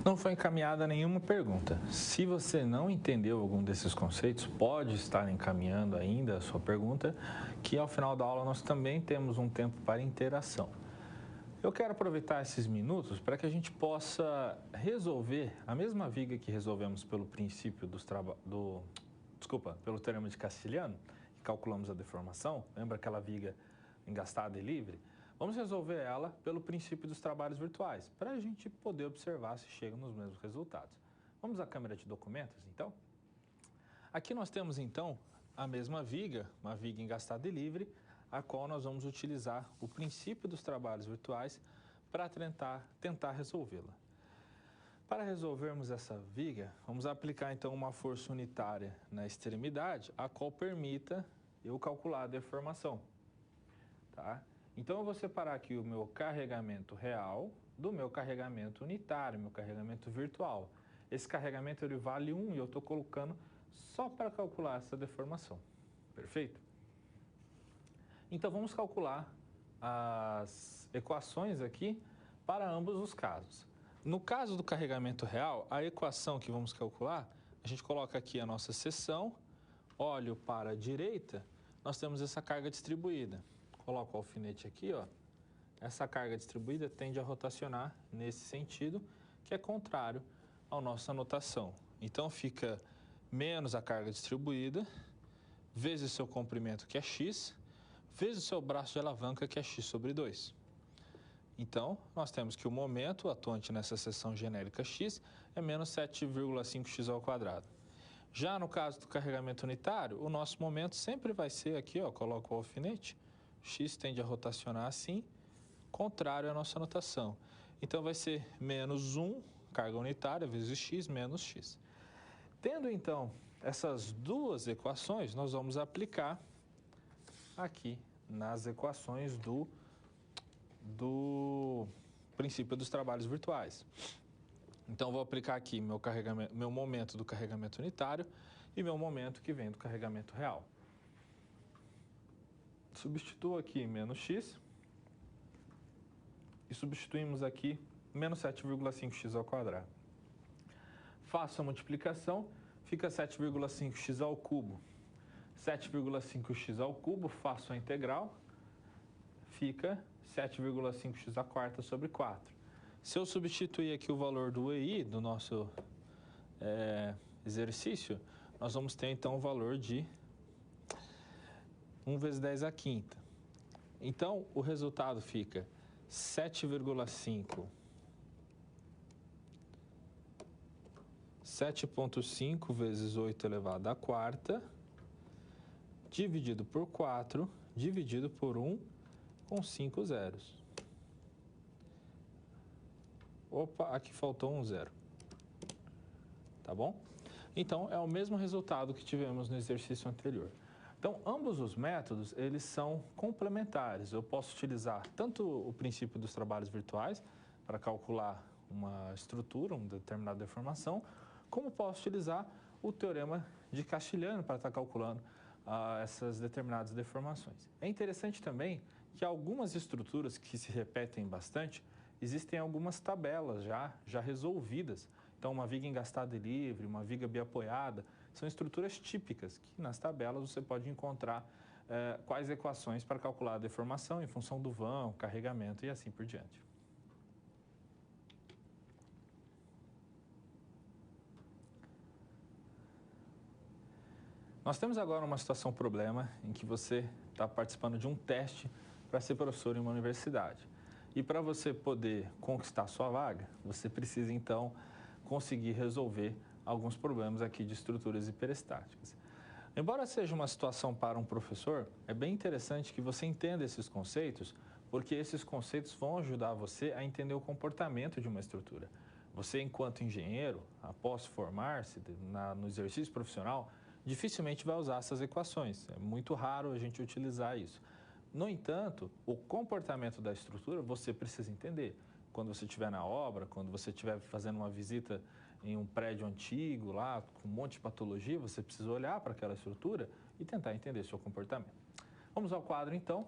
Não foi encaminhada nenhuma pergunta. Se você não entendeu algum desses conceitos, pode estar encaminhando ainda a sua pergunta, que ao final da aula nós também temos um tempo para interação. Eu quero aproveitar esses minutos para que a gente possa resolver a mesma viga que resolvemos pelo princípio pelo teorema de Castiliano, que calculamos a deformação. Lembra aquela viga engastada e livre? Vamos resolver ela pelo princípio dos trabalhos virtuais, para a gente poder observar se chega nos mesmos resultados. Vamos à câmera de documentos, então? Aqui nós temos, então, a mesma viga, uma viga engastada e livre, a qual nós vamos utilizar o princípio dos trabalhos virtuais para tentar resolvê-la. Para resolvermos essa viga, vamos aplicar, então, uma força unitária na extremidade, a qual permita eu calcular a deformação, tá? Então, eu vou separar aqui o meu carregamento real do meu carregamento unitário, meu carregamento virtual. Esse carregamento ele vale 1 e eu estou colocando só para calcular essa deformação. Perfeito? Então, vamos calcular as equações aqui para ambos os casos. No caso do carregamento real, a equação que vamos calcular, a gente coloca aqui a nossa seção, olho para a direita, nós temos essa carga distribuída. Coloco o alfinete aqui, ó. Essa carga distribuída tende a rotacionar nesse sentido, que é contrário à nossa notação. Então, fica menos a carga distribuída, vezes o seu comprimento, que é x, vezes o seu braço de alavanca, que é x sobre 2. Então, nós temos que o momento atuante nessa seção genérica x é menos 7,5x ao quadrado. Já no caso do carregamento unitário, o nosso momento sempre vai ser aqui, ó, coloco o alfinete, x tende a rotacionar assim, contrário à nossa notação. Então, vai ser menos 1, carga unitária, vezes x, menos x. Tendo, então, essas duas equações, nós vamos aplicar aqui nas equações do princípio dos trabalhos virtuais. Então, vou aplicar aqui meu momento do carregamento unitário e meu momento que vem do carregamento real. Substituo aqui menos x e substituímos aqui menos 7,5x ao quadrado. Faço a multiplicação, fica 7,5x ao cubo. 7,5x ao cubo, faço a integral, fica 7,5x à quarta sobre 4. Se eu substituir aqui o valor do EI, do nosso exercício, nós vamos ter então o valor de 1 vezes 10 à quinta. Então, o resultado fica 7,5 vezes 8 elevado à quarta, dividido por 4, dividido por 1, com 5 zeros. Opa, aqui faltou um zero. Tá bom? Então, é o mesmo resultado que tivemos no exercício anterior. Então, ambos os métodos, eles são complementares. Eu posso utilizar tanto o princípio dos trabalhos virtuais para calcular uma estrutura, uma determinada deformação, como posso utilizar o teorema de Castiliano para estar calculando essas determinadas deformações. É interessante também que algumas estruturas que se repetem bastante, existem algumas tabelas já resolvidas. Então, uma viga engastada e livre, uma viga biapoiada, são estruturas típicas que nas tabelas você pode encontrar quais equações para calcular a deformação em função do vão, carregamento e assim por diante. Nós temos agora uma situação problema em que você está participando de um teste para ser professor em uma universidade. E para você poder conquistar sua vaga, você precisa então conseguir resolver alguns problemas aqui de estruturas hiperestáticas. Embora seja uma situação para um professor, é bem interessante que você entenda esses conceitos, porque esses conceitos vão ajudar você a entender o comportamento de uma estrutura. Você, enquanto engenheiro, após formar-se no exercício profissional, dificilmente vai usar essas equações. É muito raro a gente utilizar isso. No entanto, o comportamento da estrutura você precisa entender. Quando você estiver na obra, quando você estiver fazendo uma visita em um prédio antigo, lá com um monte de patologia, você precisa olhar para aquela estrutura e tentar entender seu comportamento. Vamos ao quadro, então.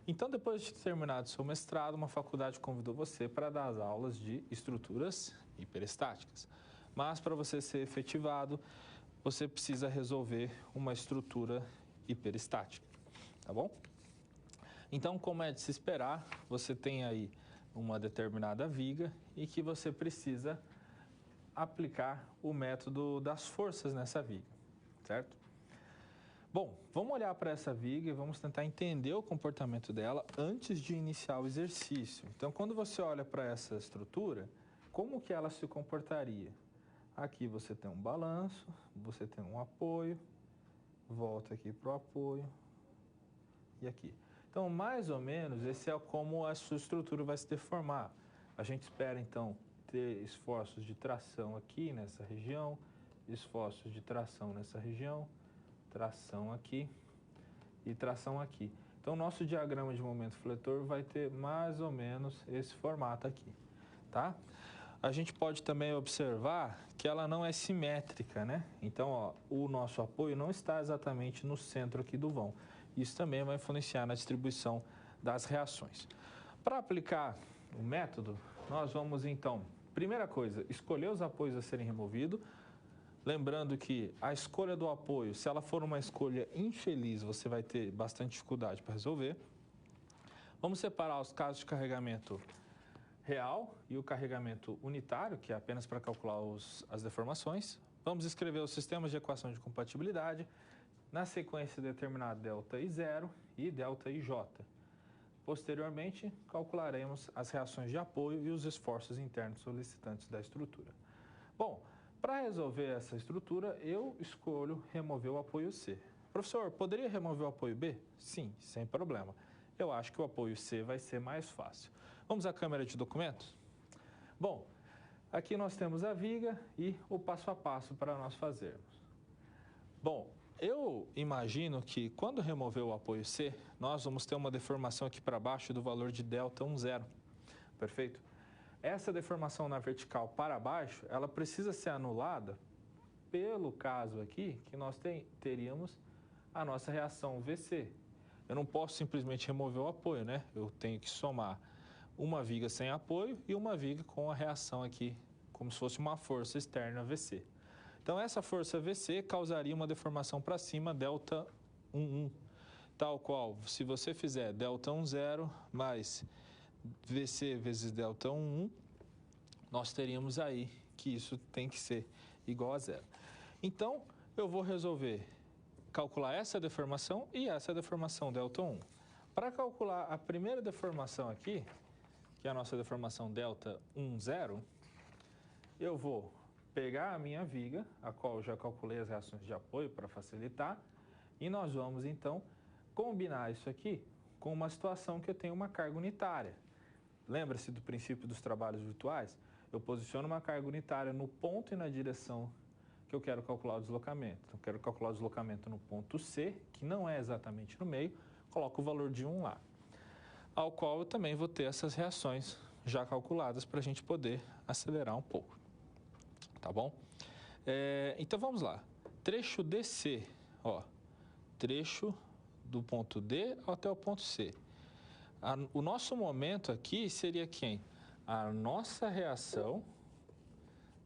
Então, depois de terminado seu mestrado, uma faculdade convidou você para dar as aulas de estruturas hiperestáticas. Mas, para você ser efetivado, você precisa resolver uma estrutura hiperestática, tá bom? Então, como é de se esperar, você tem aí uma determinada viga e que você precisa aplicar o método das forças nessa viga, certo? Bom, vamos olhar para essa viga e vamos tentar entender o comportamento dela antes de iniciar o exercício. Então, quando você olha para essa estrutura, como que ela se comportaria? Aqui você tem um balanço, você tem um apoio, volta aqui para o apoio e aqui. Então, mais ou menos, esse é como a sua estrutura vai se deformar. A gente espera, então, ter esforços de tração aqui nessa região, esforços de tração nessa região, tração aqui e tração aqui. Então, nosso diagrama de momento fletor vai ter mais ou menos esse formato aqui, tá? A gente pode também observar que ela não é simétrica, né? Então, ó, o nosso apoio não está exatamente no centro aqui do vão. Isso também vai influenciar na distribuição das reações. Para aplicar o método, nós vamos então, primeira coisa, escolher os apoios a serem removidos. Lembrando que a escolha do apoio, se ela for uma escolha infeliz, você vai ter bastante dificuldade para resolver. Vamos separar os casos de carregamento real e o carregamento unitário, que é apenas para calcular as deformações. Vamos escrever os sistemas de equação de compatibilidade, na sequência determinar delta I zero e delta IJ. Posteriormente, calcularemos as reações de apoio e os esforços internos solicitantes da estrutura. Bom, para resolver essa estrutura, eu escolho remover o apoio C. Professor, poderia remover o apoio B? Sim, sem problema. Eu acho que o apoio C vai ser mais fácil. Vamos à câmera de documentos? Bom, aqui nós temos a viga e o passo a passo para nós fazermos. Bom, eu imagino que quando remover o apoio C, nós vamos ter uma deformação aqui para baixo do valor de delta 10. Perfeito? Essa deformação na vertical para baixo, ela precisa ser anulada pelo caso aqui que nós teríamos a nossa reação VC. Eu não posso simplesmente remover o apoio, né? Eu tenho que somar uma viga sem apoio e uma viga com a reação aqui, como se fosse uma força externa VC. Então, essa força VC causaria uma deformação para cima, delta 11, tal qual, se você fizer delta 10 mais VC vezes delta 11, nós teríamos aí que isso tem que ser igual a zero. Então, eu vou resolver calcular essa deformação e essa deformação delta 1. Para calcular a primeira deformação aqui, que é a nossa deformação delta 10, eu vou pegar a minha viga, a qual eu já calculei as reações de apoio para facilitar, e nós vamos, então, combinar isso aqui com uma situação que eu tenho uma carga unitária. Lembra-se do princípio dos trabalhos virtuais? Eu posiciono uma carga unitária no ponto e na direção que eu quero calcular o deslocamento. Então, eu quero calcular o deslocamento no ponto C, que não é exatamente no meio, coloco o valor de 1 lá, ao qual eu também vou ter essas reações já calculadas para a gente poder acelerar um pouco. Tá bom? Então, vamos lá. Trecho DC, ó, trecho do ponto D até o ponto C. O nosso momento aqui seria quem? A nossa reação,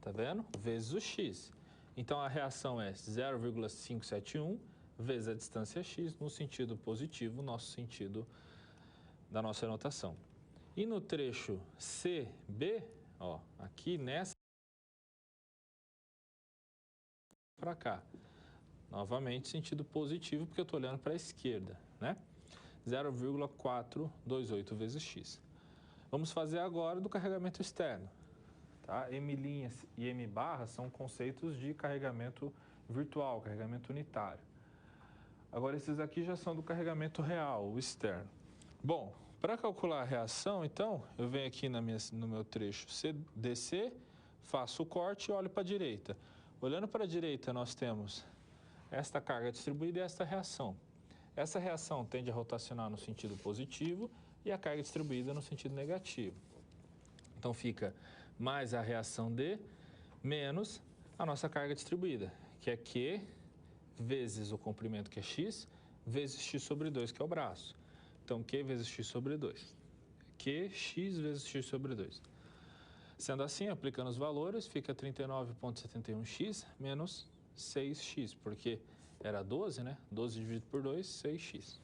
tá vendo? Vezes o x. Então, a reação é 0,571 vezes a distância x no sentido positivo, nosso sentido da nossa anotação. E no trecho CB, ó, aqui nessa para cá. Novamente, sentido positivo, porque eu estou olhando para a esquerda, né? 0,428 vezes x. Vamos fazer agora do carregamento externo. Tá? M' e M' são conceitos de carregamento virtual, carregamento unitário. Agora, esses aqui já são do carregamento real, o externo. Bom, para calcular a reação, então, eu venho aqui no meu trecho DC, faço o corte e olho para a direita. Olhando para a direita, nós temos esta carga distribuída e esta reação. Essa reação tende a rotacionar no sentido positivo e a carga distribuída no sentido negativo. Então, fica mais a reação D menos a nossa carga distribuída, que é Q vezes o comprimento, que é X, vezes X sobre 2, que é o braço. Então, Q vezes x sobre 2. QX vezes x sobre 2. Sendo assim, aplicando os valores, fica 39,71x menos 6x, porque era 12, né? 12 dividido por 2, 6x.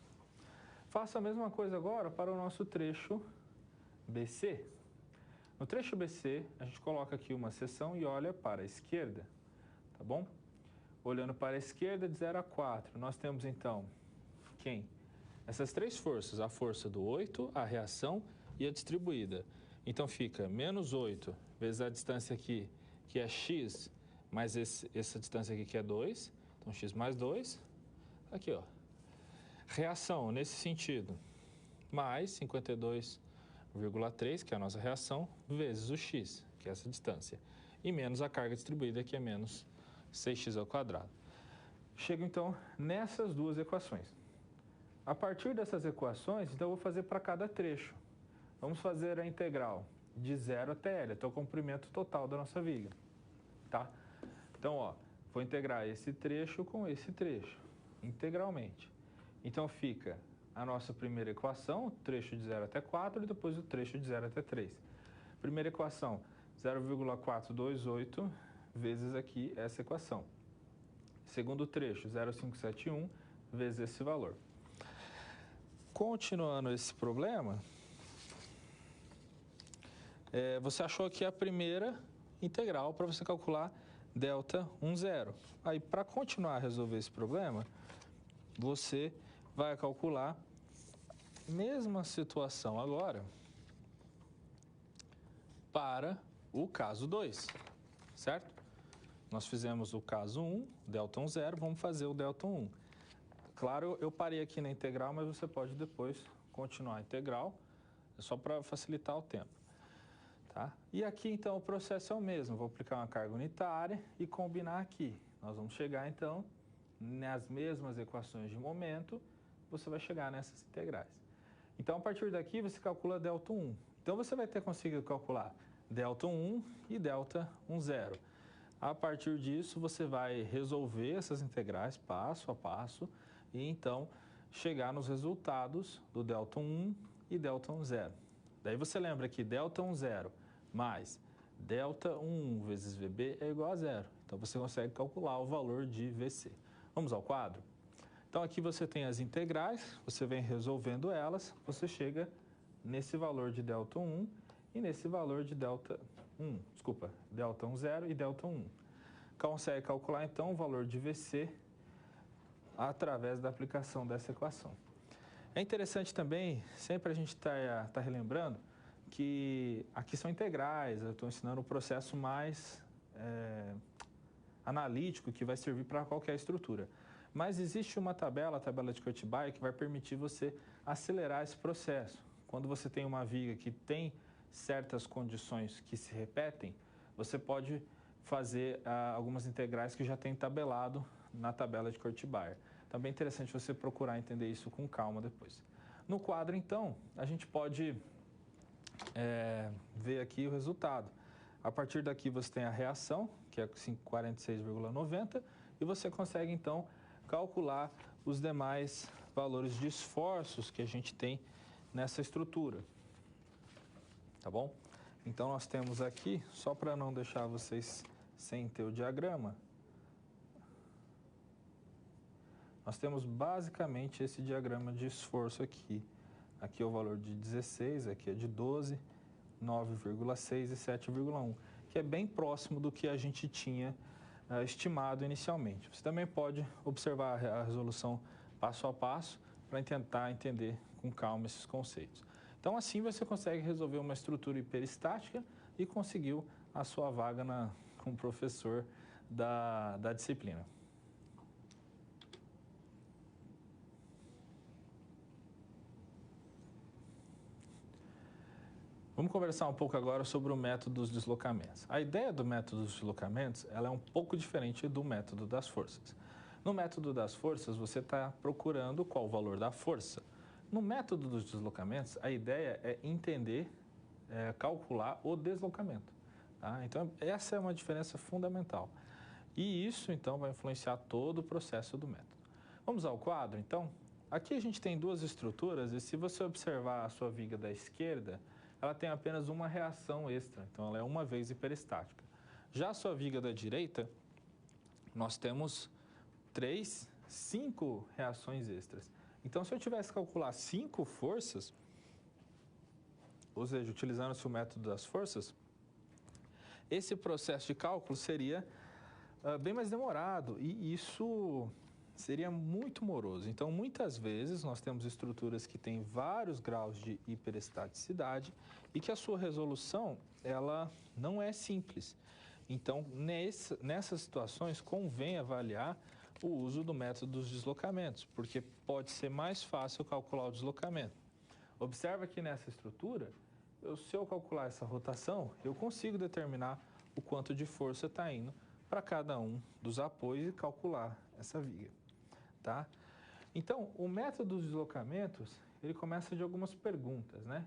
Faça a mesma coisa agora para o nosso trecho BC. No trecho BC, a gente coloca aqui uma seção e olha para a esquerda, tá bom? Olhando para a esquerda, de 0 a 4, nós temos então quem? Essas três forças, a força do 8, a reação e a distribuída. Então fica menos 8 vezes a distância aqui, que é x, mais essa distância aqui que é 2, então x mais 2, aqui ó. Reação nesse sentido, mais 52,3, que é a nossa reação, vezes o x, que é essa distância, e menos a carga distribuída, que é menos 6x ao quadrado. Chego então nessas duas equações. A partir dessas equações, então eu vou fazer para cada trecho. Vamos fazer a integral de 0 até L, até o comprimento total da nossa viga, tá? Então, ó, vou integrar esse trecho com esse trecho, integralmente. Então, fica a nossa primeira equação, o trecho de 0 até 4, e depois o trecho de 0 até 3. Primeira equação, 0,428 vezes aqui essa equação. Segundo trecho, 0,571 vezes esse valor. Continuando esse problema, você achou aqui a primeira integral para você calcular delta 10. Aí, para continuar a resolver esse problema, você vai calcular a mesma situação agora para o caso 2, certo? Nós fizemos o caso 1, delta 10, vamos fazer o delta 1. Claro, eu parei aqui na integral, mas você pode depois continuar a integral, é só para facilitar o tempo. Tá? E aqui, então, o processo é o mesmo. Vou aplicar uma carga unitária e combinar aqui. Nós vamos chegar, então, nas mesmas equações de momento, você vai chegar nessas integrais. Então, a partir daqui, você calcula delta 1. Então, você vai ter conseguido calcular delta 1 e delta 10. A partir disso, você vai resolver essas integrais passo a passo e, então, chegar nos resultados do delta 1 e delta 10. Daí você lembra que delta 10 mais delta 1 vezes VB é igual a 0. Então, você consegue calcular o valor de VC. Vamos ao quadro? Então, aqui você tem as integrais, você vem resolvendo elas, você chega nesse valor de delta 1 e nesse valor de delta 10 e delta 1. Consegue calcular, então, o valor de VC através da aplicação dessa equação. É interessante também, sempre a gente tá relembrando, que aqui são integrais, eu estou ensinando o processo mais analítico que vai servir para qualquer estrutura. Mas existe uma tabela, a tabela de Kurzbauer, que vai permitir você acelerar esse processo. Quando você tem uma viga que tem certas condições que se repetem, você pode fazer algumas integrais que já tem tabelado na tabela de Kurzbauer. Também é interessante você procurar entender isso com calma depois. No quadro, então, a gente pode ver aqui o resultado. A partir daqui você tem a reação, que é 46,90, e você consegue, então, calcular os demais valores de esforços que a gente tem nessa estrutura. Tá bom? Então, nós temos aqui, só para não deixar vocês sem ter o diagrama, nós temos basicamente esse diagrama de esforço aqui. Aqui é o valor de 16, aqui é de 12, 9,6 e 7,1, que é bem próximo do que a gente tinha estimado inicialmente. Você também pode observar a resolução passo a passo para tentar entender com calma esses conceitos. Então, assim você consegue resolver uma estrutura hiperestática e conseguiu a sua vaga como professor da disciplina. Vamos conversar um pouco agora sobre o método dos deslocamentos. A ideia do método dos deslocamentos ela é um pouco diferente do método das forças. No método das forças, você está procurando qual o valor da força. No método dos deslocamentos, a ideia é entender, calcular o deslocamento. Tá? Então, essa é uma diferença fundamental. E isso, então, vai influenciar todo o processo do método. Vamos ao quadro, então? Aqui a gente tem duas estruturas e se você observar a sua viga da esquerda, ela tem apenas uma reação extra, então ela é uma vez hiperestática. Já a sua viga da direita, nós temos 5 reações extras. Então, se eu tivesse que calcular 5 forças, ou seja, utilizando-se o método das forças, esse processo de cálculo seria bem mais demorado e isso seria muito moroso. Então, muitas vezes, nós temos estruturas que têm vários graus de hiperestaticidade e que a sua resolução, ela não é simples. Então, nessas situações, convém avaliar o uso do método dos deslocamentos, porque pode ser mais fácil calcular o deslocamento. Observa que nessa estrutura, se eu calcular essa rotação, eu consigo determinar o quanto de força está indo para cada um dos apoios e calcular essa viga, tá? Então, o método dos deslocamentos, ele começa de algumas perguntas, né?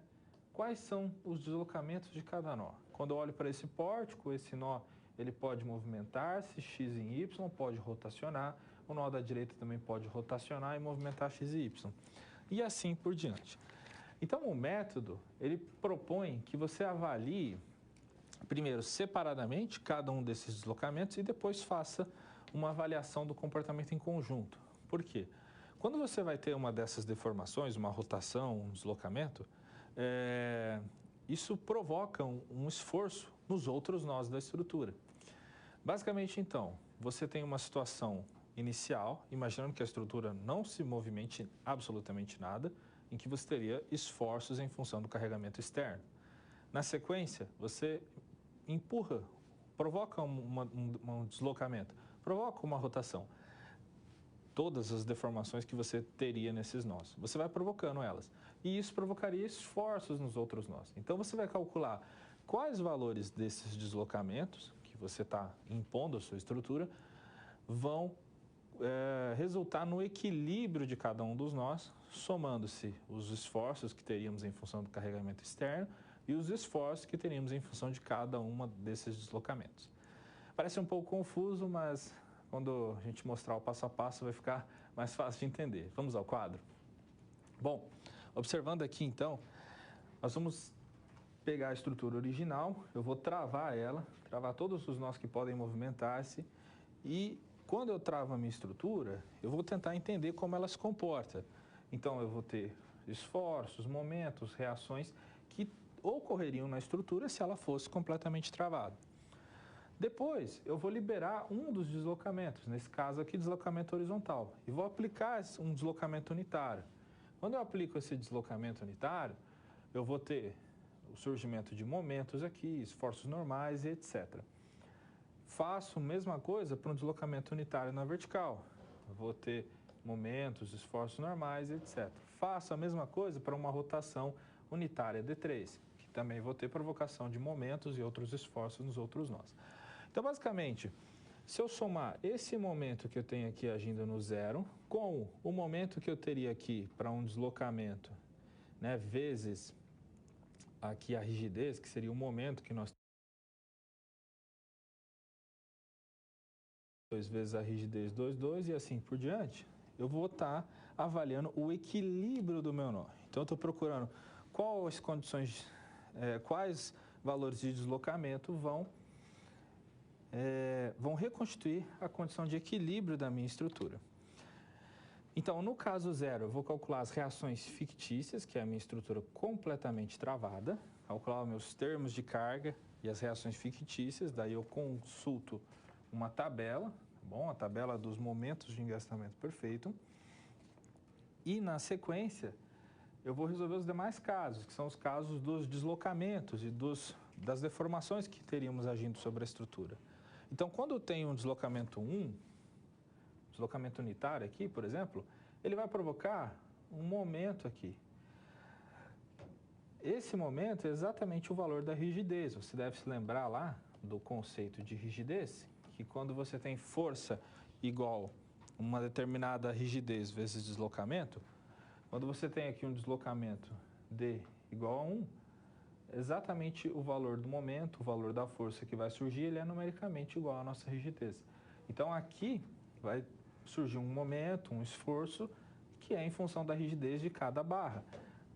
Quais são os deslocamentos de cada nó? Quando eu olho para esse pórtico, esse nó ele pode movimentar-se, x em y, pode rotacionar, o nó da direita também pode rotacionar e movimentar x e y, e assim por diante. Então, o método, ele propõe que você avalie, primeiro, separadamente, cada um desses deslocamentos e depois faça uma avaliação do comportamento em conjunto. Por quê? Quando você vai ter uma dessas deformações, uma rotação, um deslocamento, isso provoca um esforço nos outros nós da estrutura. Basicamente, então, você tem uma situação inicial, imaginando que a estrutura não se movimente absolutamente nada, em que você teria esforços em função do carregamento externo. Na sequência, você empurra, provoca um deslocamento, provoca uma rotação. Todas as deformações que você teria nesses nós, você vai provocando elas. E isso provocaria esforços nos outros nós. Então, você vai calcular quais valores desses deslocamentos que você está impondo à sua estrutura vão resultar no equilíbrio de cada um dos nós, somando-se os esforços que teríamos em função do carregamento externo e os esforços que teríamos em função de cada uma desses deslocamentos. Parece um pouco confuso, mas quando a gente mostrar o passo a passo vai ficar mais fácil de entender. Vamos ao quadro? Bom, observando aqui então, nós vamos pegar a estrutura original, eu vou travar ela, travar todos os nós que podem movimentar-se e quando eu travo a minha estrutura, eu vou tentar entender como ela se comporta. Então, eu vou ter esforços, momentos, reações que ocorreriam na estrutura se ela fosse completamente travada. Depois, eu vou liberar um dos deslocamentos, nesse caso aqui, deslocamento horizontal, e vou aplicar um deslocamento unitário. Quando eu aplico esse deslocamento unitário, eu vou ter o surgimento de momentos aqui, esforços normais e etc. Faço a mesma coisa para um deslocamento unitário na vertical. Eu vou ter momentos, esforços normais, etc. Faço a mesma coisa para uma rotação unitária D3, que também vou ter provocação de momentos e outros esforços nos outros nós. Então, basicamente, se eu somar esse momento que eu tenho aqui agindo no zero com o momento que eu teria aqui para um deslocamento, né, vezes aqui a rigidez, que seria o momento que nós 2 vezes a rigidez 2 e assim por diante, eu vou estar avaliando o equilíbrio do meu nó. Então, eu estou procurando quais valores de deslocamento vão reconstituir a condição de equilíbrio da minha estrutura. Então, no caso zero, eu vou calcular as reações fictícias, que é a minha estrutura completamente travada, calcular os meus termos de carga e as reações fictícias, daí eu consulto uma tabela, a tabela dos momentos de engastamento perfeito. E na sequência, eu vou resolver os demais casos, que são os casos dos deslocamentos e das deformações que teríamos agindo sobre a estrutura. Então, quando eu tenho um deslocamento deslocamento unitário aqui, por exemplo, ele vai provocar um momento aqui. Esse momento é exatamente o valor da rigidez. Você deve se lembrar lá do conceito de rigidez, que quando você tem força igual uma determinada rigidez vezes deslocamento, quando você tem aqui um deslocamento D igual a 1, exatamente o valor do momento, o valor da força que vai surgir, ele é numericamente igual à nossa rigidez. Então, aqui vai surgir um momento, um esforço, que é em função da rigidez de cada barra.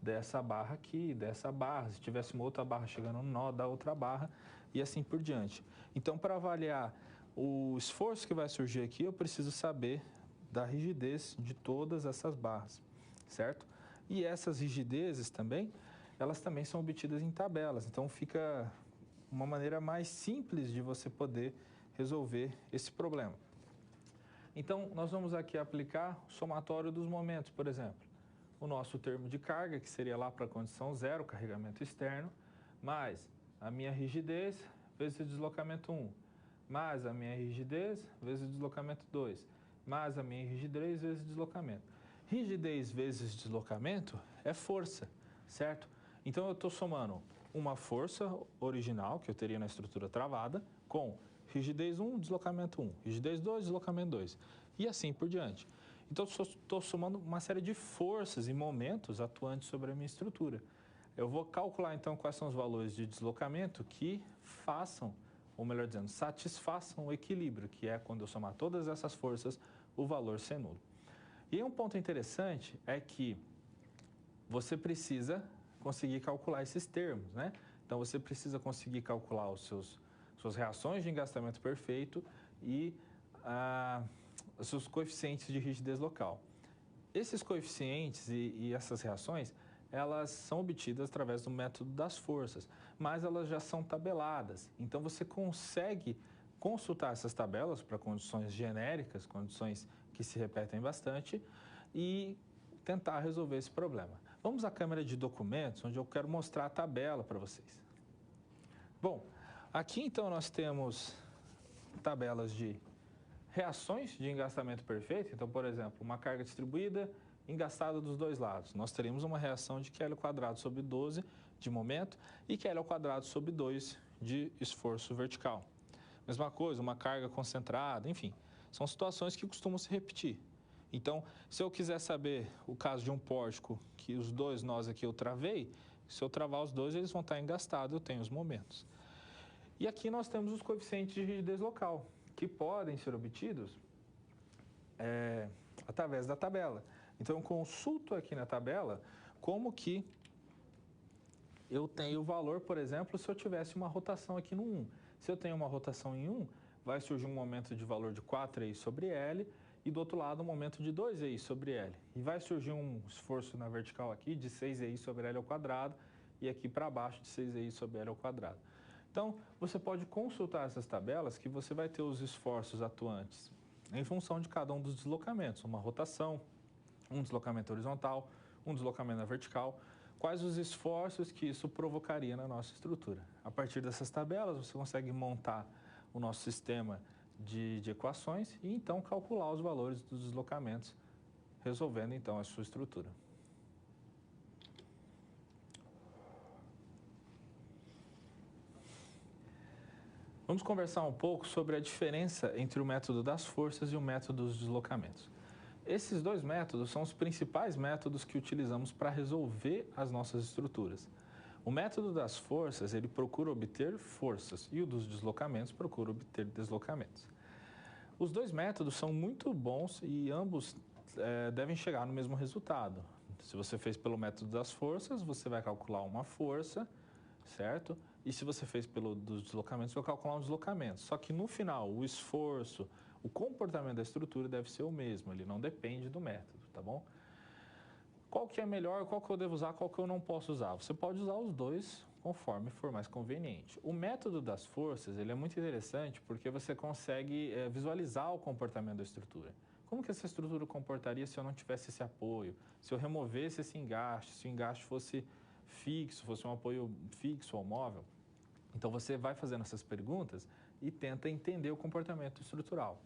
Dessa barra aqui, dessa barra, se tivesse uma outra barra chegando no nó da outra barra e assim por diante. Então, para avaliar o esforço que vai surgir aqui, eu preciso saber da rigidez de todas essas barras, certo? E essas rigidezes também, elas também são obtidas em tabelas, então fica uma maneira mais simples de você poder resolver esse problema. Então, nós vamos aqui aplicar o somatório dos momentos, por exemplo. O nosso termo de carga, que seria lá para a condição 0, carregamento externo, mais a minha rigidez vezes o deslocamento 1, mais a minha rigidez vezes o deslocamento 2, mais a minha rigidez vezes o deslocamento. Rigidez vezes deslocamento é força, certo? Então, eu estou somando uma força original, que eu teria na estrutura travada, com rigidez 1, deslocamento 1, rigidez 2, deslocamento 2, e assim por diante. Então, estou somando uma série de forças e momentos atuantes sobre a minha estrutura. Eu vou calcular, então, quais são os valores de deslocamento que façam, ou melhor dizendo, satisfaçam o equilíbrio, que é quando eu somar todas essas forças, o valor ser nulo. E um ponto interessante é que você precisa conseguir calcular esses termos, né? Então, você precisa conseguir calcular suas reações de engastamento perfeito e os seus coeficientes de rigidez local. Esses coeficientes e essas reações, elas são obtidas através do método das forças, mas elas já são tabeladas. Então, você consegue consultar essas tabelas para condições genéricas, condições que se repetem bastante, e tentar resolver esse problema. Vamos à câmera de documentos, onde eu quero mostrar a tabela para vocês. Bom, aqui então nós temos tabelas de reações de engastamento perfeito. Então, por exemplo, uma carga distribuída engastada dos dois lados. Nós teríamos uma reação de QL² sobre 12 de momento e QL² sobre 2 de esforço vertical. Mesma coisa, uma carga concentrada, enfim. São situações que costumam se repetir. Então, se eu quiser saber o caso de um pórtico que os dois nós aqui eu travei, se eu travar os dois, eles vão estar engastados, eu tenho os momentos. E aqui nós temos os coeficientes de rigidez local, que podem ser obtidos através da tabela. Então, eu consulto aqui na tabela como que eu tenho o valor, por exemplo, se eu tivesse uma rotação aqui no 1. Se eu tenho uma rotação em 1, vai surgir um momento de valor de 4EI sobre L e do outro lado um momento de 2EI sobre L. E vai surgir um esforço na vertical aqui de 6EI sobre L ao quadrado e aqui para baixo de 6EI sobre L ao quadrado. Então, você pode consultar essas tabelas que você vai ter os esforços atuantes em função de cada um dos deslocamentos, uma rotação, um deslocamento horizontal, um deslocamento na vertical, quais os esforços que isso provocaria na nossa estrutura. A partir dessas tabelas, você consegue montar o nosso sistema de equações e então calcular os valores dos deslocamentos, resolvendo então a sua estrutura. Vamos conversar um pouco sobre a diferença entre o método das forças e o método dos deslocamentos. Esses dois métodos são os principais métodos que utilizamos para resolver as nossas estruturas. O método das forças, ele procura obter forças e o dos deslocamentos procura obter deslocamentos. Os dois métodos são muito bons e ambos devem chegar no mesmo resultado. Se você fez pelo método das forças, você vai calcular uma força, certo? E se você fez pelo dos deslocamentos, você vai calcular um deslocamento. Só que no final, o esforço, o comportamento da estrutura deve ser o mesmo, ele não depende do método, tá bom? Qual que é melhor, qual que eu devo usar, qual que eu não posso usar? Você pode usar os dois conforme for mais conveniente. O método das forças, ele é muito interessante porque você consegue visualizar o comportamento da estrutura. Como que essa estrutura comportaria se eu não tivesse esse apoio? Se eu removesse esse engaste, se o engaste fosse fixo, fosse um apoio fixo ou móvel? Então, você vai fazendo essas perguntas e tenta entender o comportamento estrutural,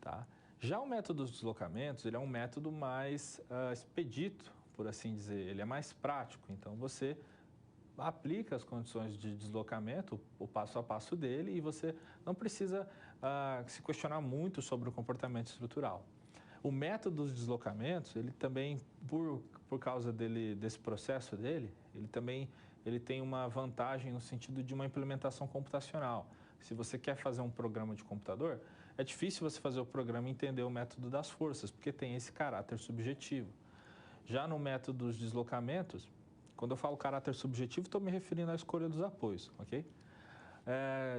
tá? Já o método dos deslocamentos, ele é um método mais expedito, por assim dizer, ele é mais prático. Então, você aplica as condições de deslocamento, o passo a passo dele, e você não precisa se questionar muito sobre o comportamento estrutural. O método dos deslocamentos, ele também, por causa desse processo dele, ele tem uma vantagem no sentido de uma implementação computacional. Se você quer fazer um programa de computador, é difícil você fazer o programa e entender o método das forças, porque tem esse caráter subjetivo. Já no método dos deslocamentos, quando eu falo caráter subjetivo, estou me referindo à escolha dos apoios, ok?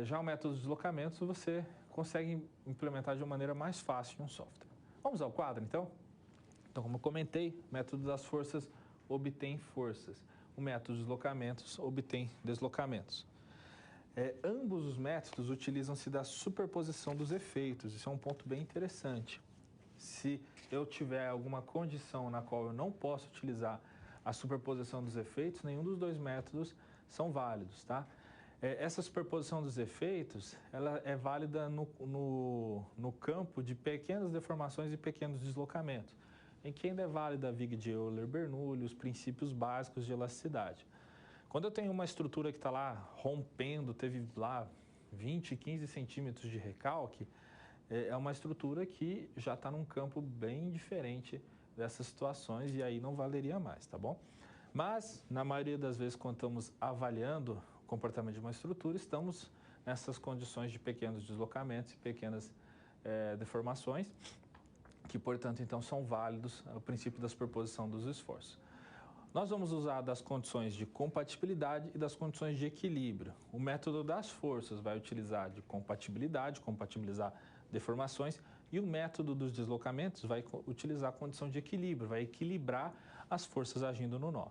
Já o método dos deslocamentos, você consegue implementar de uma maneira mais fácil em um software. Vamos ao quadro, então? Então, como eu comentei, o método das forças obtém forças. O método dos deslocamentos obtém deslocamentos. Ambos os métodos utilizam-se da superposição dos efeitos. Isso é um ponto bem interessante. Se eu tiver alguma condição na qual eu não posso utilizar a superposição dos efeitos, nenhum dos dois métodos são válidos, tá? Essa superposição dos efeitos, ela é válida no campo de pequenas deformações e pequenos deslocamentos, em que ainda é válida a viga de Euler-Bernoulli, os princípios básicos de elasticidade. Quando eu tenho uma estrutura que está lá rompendo, teve lá 20, 15 centímetros de recalque, é uma estrutura que já está num campo bem diferente dessas situações e aí não valeria mais, tá bom? Mas, na maioria das vezes, quando estamos avaliando o comportamento de uma estrutura, estamos nessas condições de pequenos deslocamentos e pequenas deformações, que, portanto, então, são válidos o princípio da superposição dos esforços. Nós vamos usar das condições de compatibilidade e das condições de equilíbrio. O método das forças vai utilizar de compatibilidade, compatibilizar deformações, e o método dos deslocamentos vai utilizar a condição de equilíbrio, vai equilibrar as forças agindo no nó.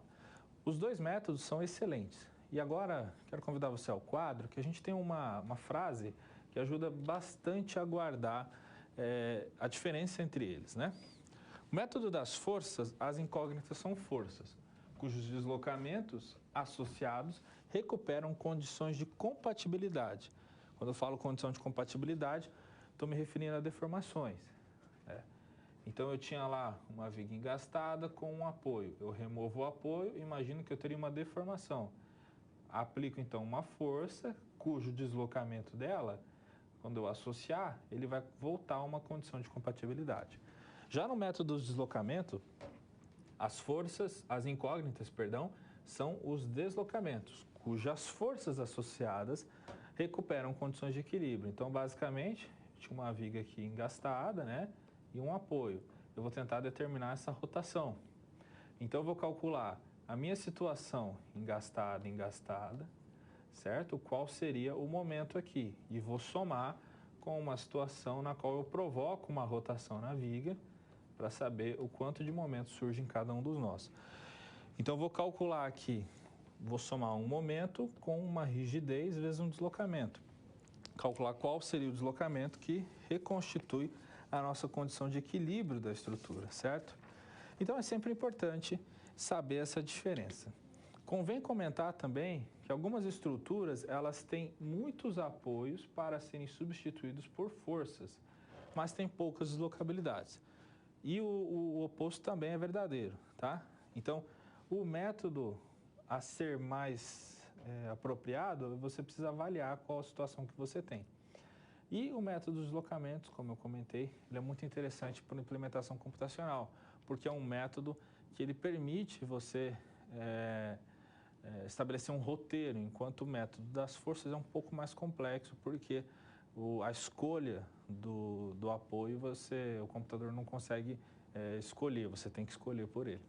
Os dois métodos são excelentes. E agora, quero convidar você ao quadro, que a gente tem uma frase que ajuda bastante a guardar a diferença entre eles, né? O método das forças, as incógnitas são forças, cujos deslocamentos associados recuperam condições de compatibilidade. Quando eu falo condição de compatibilidade, estou me referindo a deformações. Então, eu tinha lá uma viga engastada com um apoio. Eu removo o apoio e imagino que eu teria uma deformação. Aplico, então, uma força, cujo deslocamento dela, quando eu associar, ele vai voltar a uma condição de compatibilidade. Já no método de deslocamento, as incógnitas, são os deslocamentos, cujas forças associadas recuperam condições de equilíbrio. Então, basicamente, tinha uma viga aqui engastada, né? E um apoio. Eu vou tentar determinar essa rotação. Então, eu vou calcular a minha situação engastada, certo? Qual seria o momento aqui? E vou somar com uma situação na qual eu provoco uma rotação na viga para saber o quanto de momento surge em cada um dos nós. Então, eu vou calcular aqui, vou somar um momento com uma rigidez vezes um deslocamento. Calcular qual seria o deslocamento que reconstitui a nossa condição de equilíbrio da estrutura, certo? Então, é sempre importante saber essa diferença. Convém comentar também que algumas estruturas, elas têm muitos apoios para serem substituídos por forças, mas têm poucas deslocabilidades. E o oposto também é verdadeiro, tá? Então, o método a ser mais apropriado, você precisa avaliar qual a situação que você tem. E o método dos deslocamentos, como eu comentei, ele é muito interessante para implementação computacional, porque é um método que ele permite você estabelecer um roteiro, enquanto o método das forças é um pouco mais complexo, porque a escolha do apoio, o computador não consegue escolher, você tem que escolher por ele.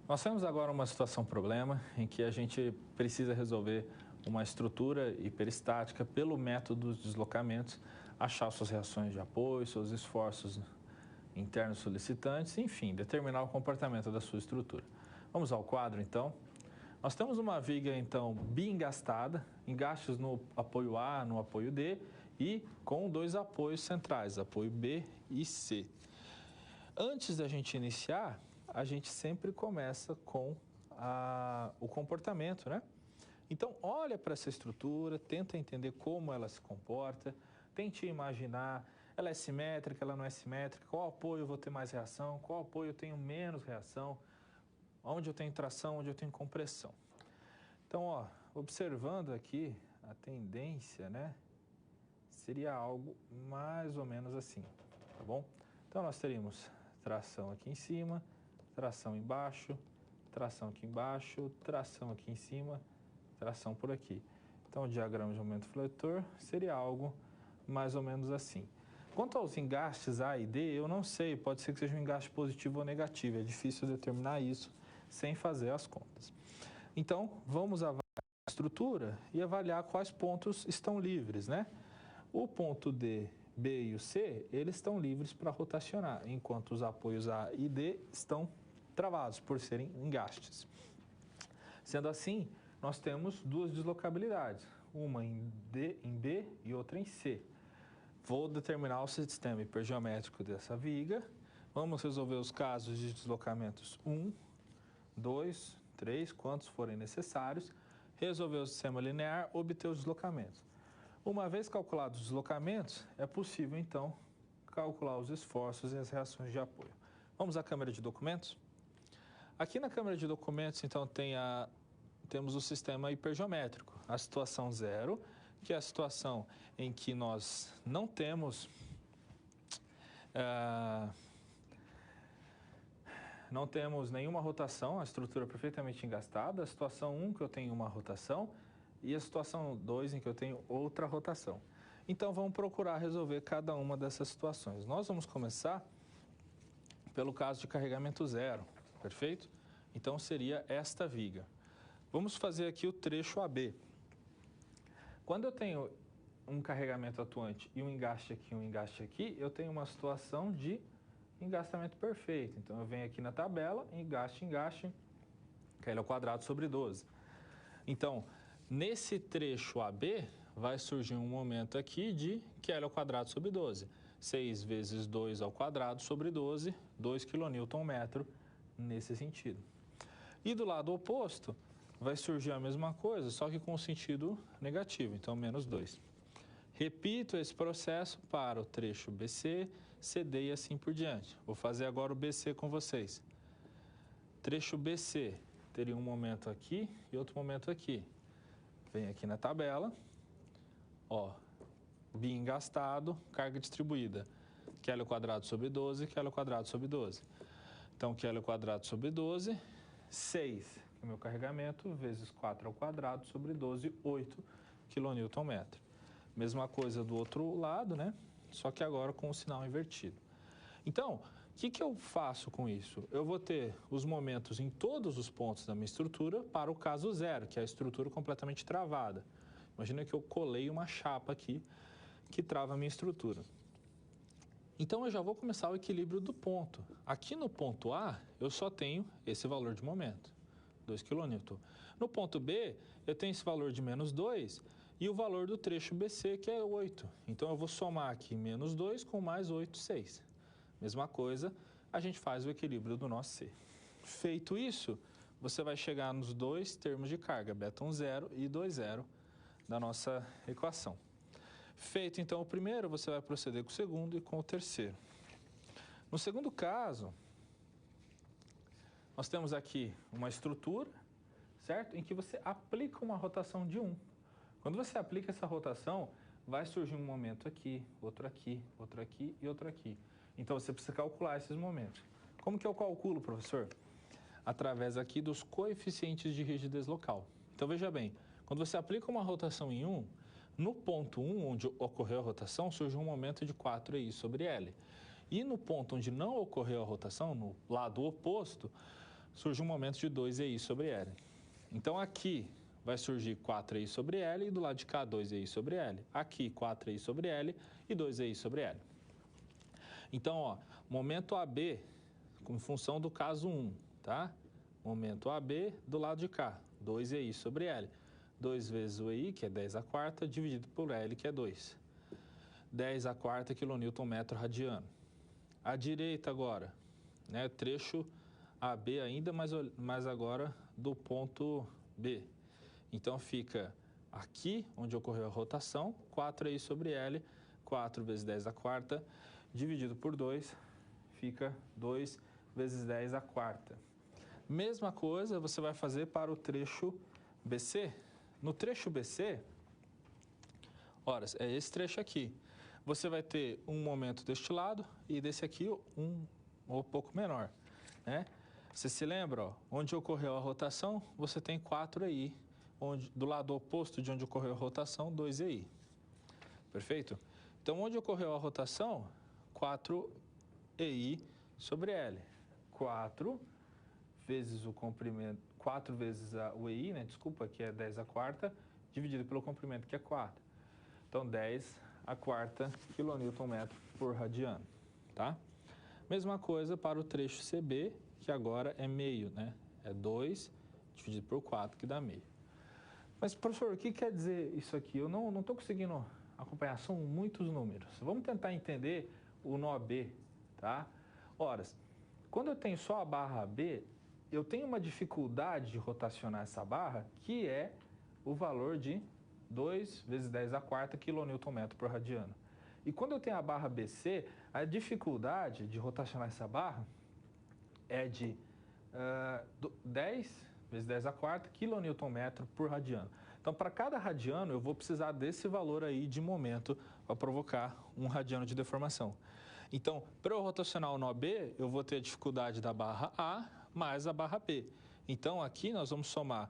Nós temos agora uma situação-problema em que a gente precisa resolver uma estrutura hiperestática pelo método dos deslocamentos, achar suas reações de apoio, seus esforços internos solicitantes, enfim, determinar o comportamento da sua estrutura. Vamos ao quadro, então. Nós temos uma viga, então, biengastada, engastes no apoio A, no apoio D, e com dois apoios centrais, apoio B e C. Antes da gente iniciar, a gente sempre começa com o comportamento, né? Então, olha para essa estrutura, tenta entender como ela se comporta, tente imaginar, ela é simétrica, ela não é simétrica, qual apoio eu vou ter mais reação, qual apoio eu tenho menos reação, onde eu tenho tração, onde eu tenho compressão. Então, observando aqui a tendência, né, seria algo mais ou menos assim, tá bom? Então, nós teríamos tração aqui em cima, tração embaixo, tração aqui embaixo, tração aqui em cima, tração por aqui. Então, o diagrama de momento fletor seria algo mais ou menos assim. Quanto aos engastes A e D, eu não sei, pode ser que seja um engaste positivo ou negativo, é difícil determinar isso sem fazer as contas. Então, vamos avaliar a estrutura e avaliar quais pontos estão livres, né? O ponto D, B e o C, eles estão livres para rotacionar, enquanto os apoios A e D estão travados por serem engastes. Sendo assim, nós temos duas deslocabilidades, uma em B e outra em C. Vou determinar o sistema hipergeométrico dessa viga. Vamos resolver os casos de deslocamentos 1, 2, 3, quantos forem necessários. Resolver o sistema linear, obter os deslocamentos. Uma vez calculados os deslocamentos, é possível, então, calcular os esforços e as reações de apoio. Vamos à câmera de documentos? Aqui na câmera de documentos, então, temos o sistema hipergeométrico, a situação 0, que é a situação em que nós não temos nenhuma rotação, a estrutura é perfeitamente engastada, a situação 1 que eu tenho uma rotação e a situação 2 em que eu tenho outra rotação. Então, vamos procurar resolver cada uma dessas situações. Nós vamos começar pelo caso de carregamento 0, perfeito? Então, seria esta viga. Vamos fazer aqui o trecho AB. Quando eu tenho um carregamento atuante e um engaste aqui, eu tenho uma situação de engastamento perfeito. Então, eu venho aqui na tabela, engaste, KL ao quadrado sobre 12. Então, nesse trecho AB, vai surgir um momento aqui de KL ao quadrado sobre 12. 6 vezes 2 ao quadrado sobre 12, 2 kNm nesse sentido. E do lado oposto, vai surgir a mesma coisa, só que com o sentido negativo, então menos 2. Repito esse processo para o trecho BC, CD e assim por diante. Vou fazer agora o BC com vocês. Trecho BC teria um momento aqui e outro momento aqui. Vem aqui na tabela, ó, biengastado, carga distribuída. KL ao quadrado sobre 12, KL ao quadrado sobre 12. Então, KL ao quadrado sobre 12, 6, que é o meu carregamento, vezes 4 ao quadrado sobre 12, 8 kNm. Mesma coisa do outro lado, né? Só que agora com o sinal invertido. Então, o que eu faço com isso? Eu vou ter os momentos em todos os pontos da minha estrutura para o caso 0, que é a estrutura completamente travada. Imagina que eu colei uma chapa aqui que trava a minha estrutura. Então, eu já vou começar o equilíbrio do ponto. Aqui no ponto A, eu só tenho esse valor de momento, 2 kN. No ponto B, eu tenho esse valor de menos 2 e o valor do trecho BC, que é 8. Então, eu vou somar aqui menos 2 com mais 8, 6. Mesma coisa, a gente faz o equilíbrio do nosso C. Feito isso, você vai chegar nos dois termos de carga, beta 1, 0 e 2, 0, da nossa equação. Feito, então, o primeiro, você vai proceder com o segundo e com o terceiro. No segundo caso, nós temos aqui uma estrutura, certo? Em que você aplica uma rotação de 1. Quando você aplica essa rotação, vai surgir um momento aqui, outro aqui, outro aqui e outro aqui. Então, você precisa calcular esses momentos. Como que eu calculo, professor? Através aqui dos coeficientes de rigidez local. Então, veja bem, quando você aplica uma rotação em 1, no ponto 1, onde ocorreu a rotação, surge um momento de 4i sobre L. E no ponto onde não ocorreu a rotação, no lado oposto, surge um momento de 2i sobre L. Então, aqui vai surgir 4i sobre L e do lado de cá 2i sobre L. Aqui 4i sobre L e 2i sobre L. Então, ó, momento AB, em função do caso 1, tá? Momento AB do lado de cá, 2i sobre L. 2 vezes o EI, que é 10 a quarta, dividido por L, que é 2. 10 a quarta kNm radiano. À direita agora, né, trecho AB ainda, mas agora do ponto B. Então, fica aqui, onde ocorreu a rotação, 4i sobre L, 4 vezes 10 a quarta, dividido por 2, fica 2 vezes 10 a quarta. Mesma coisa você vai fazer para o trecho BC. No trecho BC, ora, é esse trecho aqui. Você vai ter um momento deste lado e desse aqui um pouco menor, né? Você se lembra, ó, onde ocorreu a rotação, você tem 4i. Do lado oposto de onde ocorreu a rotação, 2i. Perfeito? Então, onde ocorreu a rotação? 4EI sobre L. 4 vezes o comprimento, 4 vezes o EI, né? Desculpa, que é 10 a quarta, dividido pelo comprimento, que é 4. Então, 10 a quarta kNm por radiano, tá? Mesma coisa para o trecho CB, que agora é meio, né? É 2 dividido por 4, que dá meio. Mas, professor, o que quer dizer isso aqui? Eu não estou conseguindo acompanhar, são muitos números. Vamos tentar entender o nó B, tá? Ora, quando eu tenho só a barra B, eu tenho uma dificuldade de rotacionar essa barra, que é o valor de 2 vezes 10 a quarta kNm por radiano. E quando eu tenho a barra BC, a dificuldade de rotacionar essa barra é de 10 vezes 10 a quarta kNm por radiano. Então, para cada radiano, eu vou precisar desse valor aí de momento para provocar um radiano de deformação. Então, para eu rotacionar o nó B, eu vou ter a dificuldade da barra A mais a barra B. Então, aqui nós vamos somar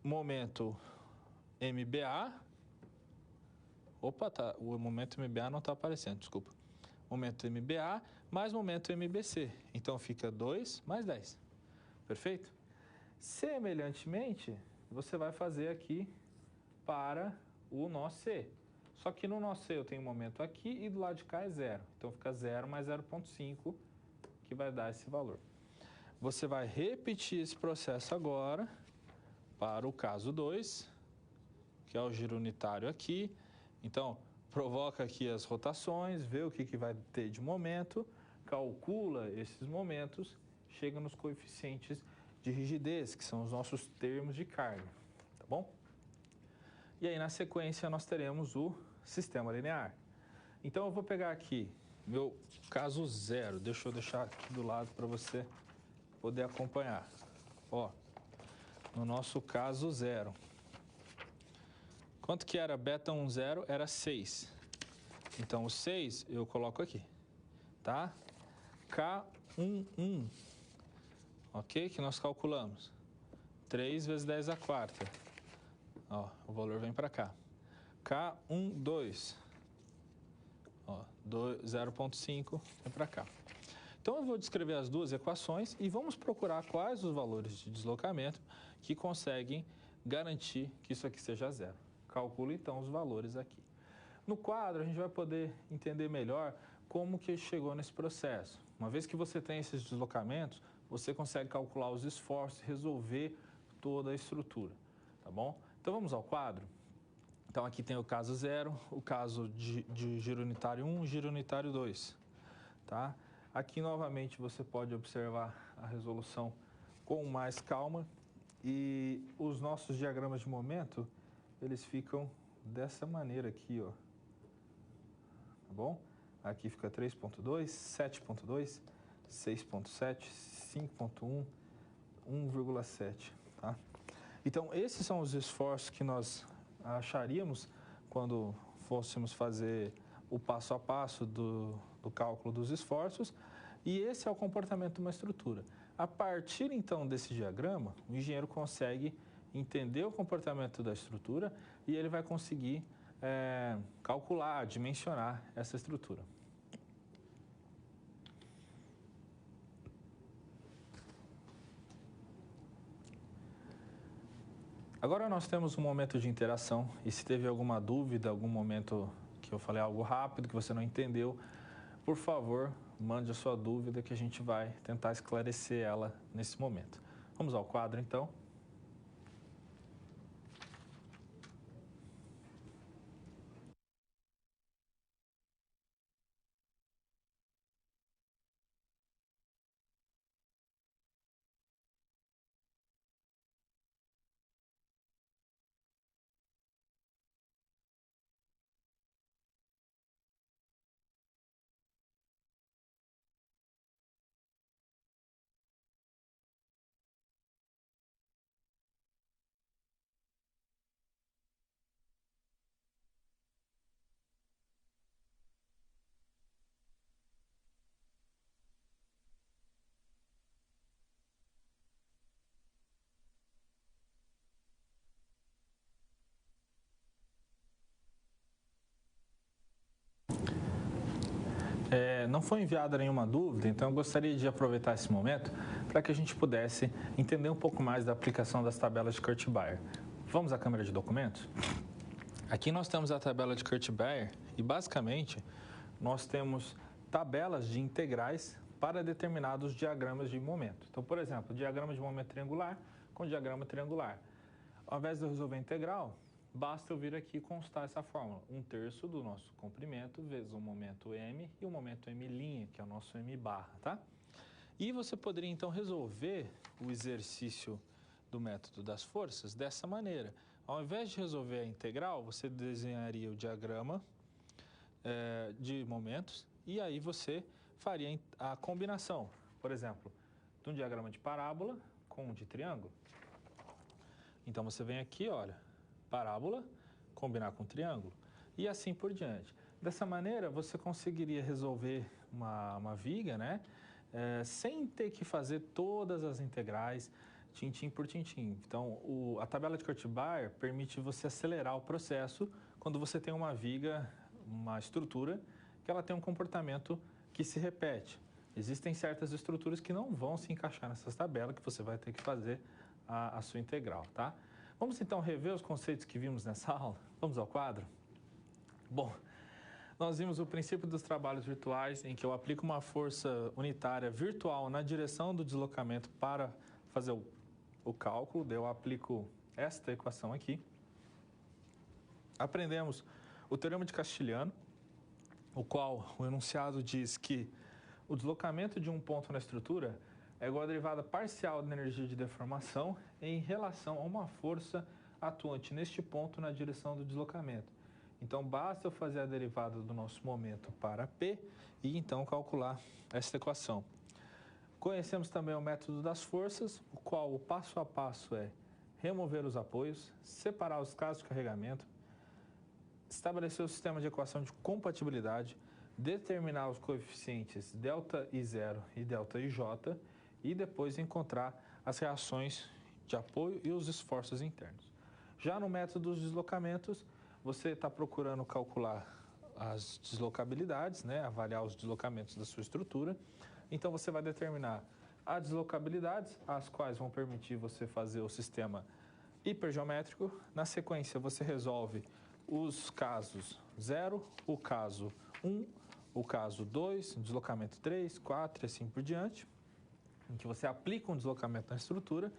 momento MBA. Opa, tá, o momento MBA não está aparecendo, desculpa. Momento MBA mais momento MBC. Então, fica 2 mais 10. Perfeito? Semelhantemente, você vai fazer aqui para o nó C. Só que no nó C eu tenho um momento aqui e do lado de cá é 0. Então, fica 0 mais 0,5, que vai dar esse valor. Você vai repetir esse processo agora para o caso 2, que é o giro unitário aqui. Então, provoca aqui as rotações, vê o que vai ter de momento, calcula esses momentos, chega nos coeficientes de rigidez, que são os nossos termos de carga, tá bom? E aí, na sequência, nós teremos o sistema linear. Então, eu vou pegar aqui meu caso 0. Deixa eu deixar aqui do lado para você poder acompanhar. Ó, no nosso caso 0. Quanto que era beta 1, 0? Era 6. Então, o 6 eu coloco aqui, tá? K11, ok? Que nós calculamos. 3 vezes 10 a quarta. Ó, o valor vem para cá. K12, ó, 0,5 vem para cá. Então, eu vou descrever as duas equações e vamos procurar quais os valores de deslocamento que conseguem garantir que isso aqui seja zero. Calculo, então, os valores aqui. No quadro, a gente vai poder entender melhor como que chegou nesse processo. Uma vez que você tem esses deslocamentos, você consegue calcular os esforços e resolver toda a estrutura, tá bom? Então, vamos ao quadro. Então, aqui tem o caso 0, o caso de giro unitário 1, giro unitário 2, tá? Aqui, novamente, você pode observar a resolução com mais calma e os nossos diagramas de momento, eles ficam dessa maneira aqui, ó. Tá bom? Aqui fica 3.2, 7.2, 6.7, 5.1, 1,7, tá? Então, esses são os esforços que nós acharíamos quando fôssemos fazer o passo a passo do cálculo dos esforços, e esse é o comportamento de uma estrutura. A partir, então, desse diagrama, o engenheiro consegue entender o comportamento da estrutura e ele vai conseguir calcular, dimensionar essa estrutura. Agora nós temos um momento de interação e se teve alguma dúvida, algum momento que eu falei algo rápido, que você não entendeu, por favor, mande a sua dúvida que a gente vai tentar esclarecer ela nesse momento. Vamos ao quadro, então. não foi enviada nenhuma dúvida, então eu gostaria de aproveitar esse momento para que a gente pudesse entender um pouco mais da aplicação das tabelas de Kurt-Baer. Vamos à câmera de documentos? Aqui nós temos a tabela de Kurt-Baer e, basicamente, nós temos tabelas de integrais para determinados diagramas de momento. Então, por exemplo, diagrama de momento triangular com diagrama triangular. Ao invés de eu resolver a integral, basta eu vir aqui e constar essa fórmula. 1/3 do nosso comprimento vezes o momento m e o momento m', que é o nosso m barra, tá? E você poderia, então, resolver o exercício do método das forças dessa maneira. Ao invés de resolver a integral, você desenharia o diagrama de momentos e aí você faria a combinação, por exemplo, de um diagrama de parábola com um de triângulo. Então, você vem aqui, olha, parábola, combinar com triângulo e assim por diante. Dessa maneira, você conseguiria resolver uma viga, né, sem ter que fazer todas as integrais, tintim por tintim. Então, a tabela de Kurt-Baer permite você acelerar o processo quando você tem uma viga, uma estrutura, que ela tem um comportamento que se repete. Existem certas estruturas que não vão se encaixar nessas tabelas, que você vai ter que fazer a sua integral, tá? Vamos então rever os conceitos que vimos nessa aula? Vamos ao quadro? Bom, nós vimos o princípio dos trabalhos virtuais, em que eu aplico uma força unitária virtual na direção do deslocamento para fazer o cálculo. Eu aplico esta equação aqui. Aprendemos o teorema de Castiliano, o qual o enunciado diz que o deslocamento de um ponto na estrutura é igual à derivada parcial da energia de deformação em relação a uma força atuante neste ponto na direção do deslocamento. Então, basta eu fazer a derivada do nosso momento para P e então calcular esta equação. Conhecemos também o método das forças, o qual o passo a passo é remover os apoios, separar os casos de carregamento, estabelecer o sistema de equação de compatibilidade, determinar os coeficientes ΔI0 e ΔIJ e depois encontrar as reações de apoio e os esforços internos. Já no método dos deslocamentos, você está procurando calcular as deslocabilidades, né? Avaliar os deslocamentos da sua estrutura. Então, você vai determinar as deslocabilidades, as quais vão permitir você fazer o sistema hipergeométrico. Na sequência, você resolve os casos 0, o caso 1, o caso 2, deslocamento 3, 4 e assim por diante, em que você aplica um deslocamento na estrutura.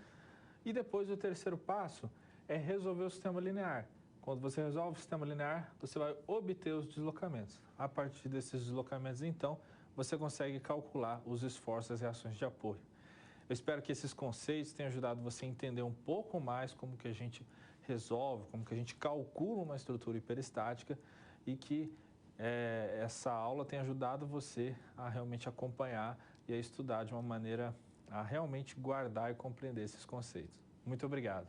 E depois o terceiro passo é resolver o sistema linear. Quando você resolve o sistema linear, você vai obter os deslocamentos. A partir desses deslocamentos, então, você consegue calcular os esforços e as reações de apoio. Eu espero que esses conceitos tenham ajudado você a entender um pouco mais como que a gente resolve, como que a gente calcula uma estrutura hiperestática e que essa aula tenha ajudado você a realmente acompanhar e a estudar de uma maneira a realmente guardar e compreender esses conceitos. Muito obrigado.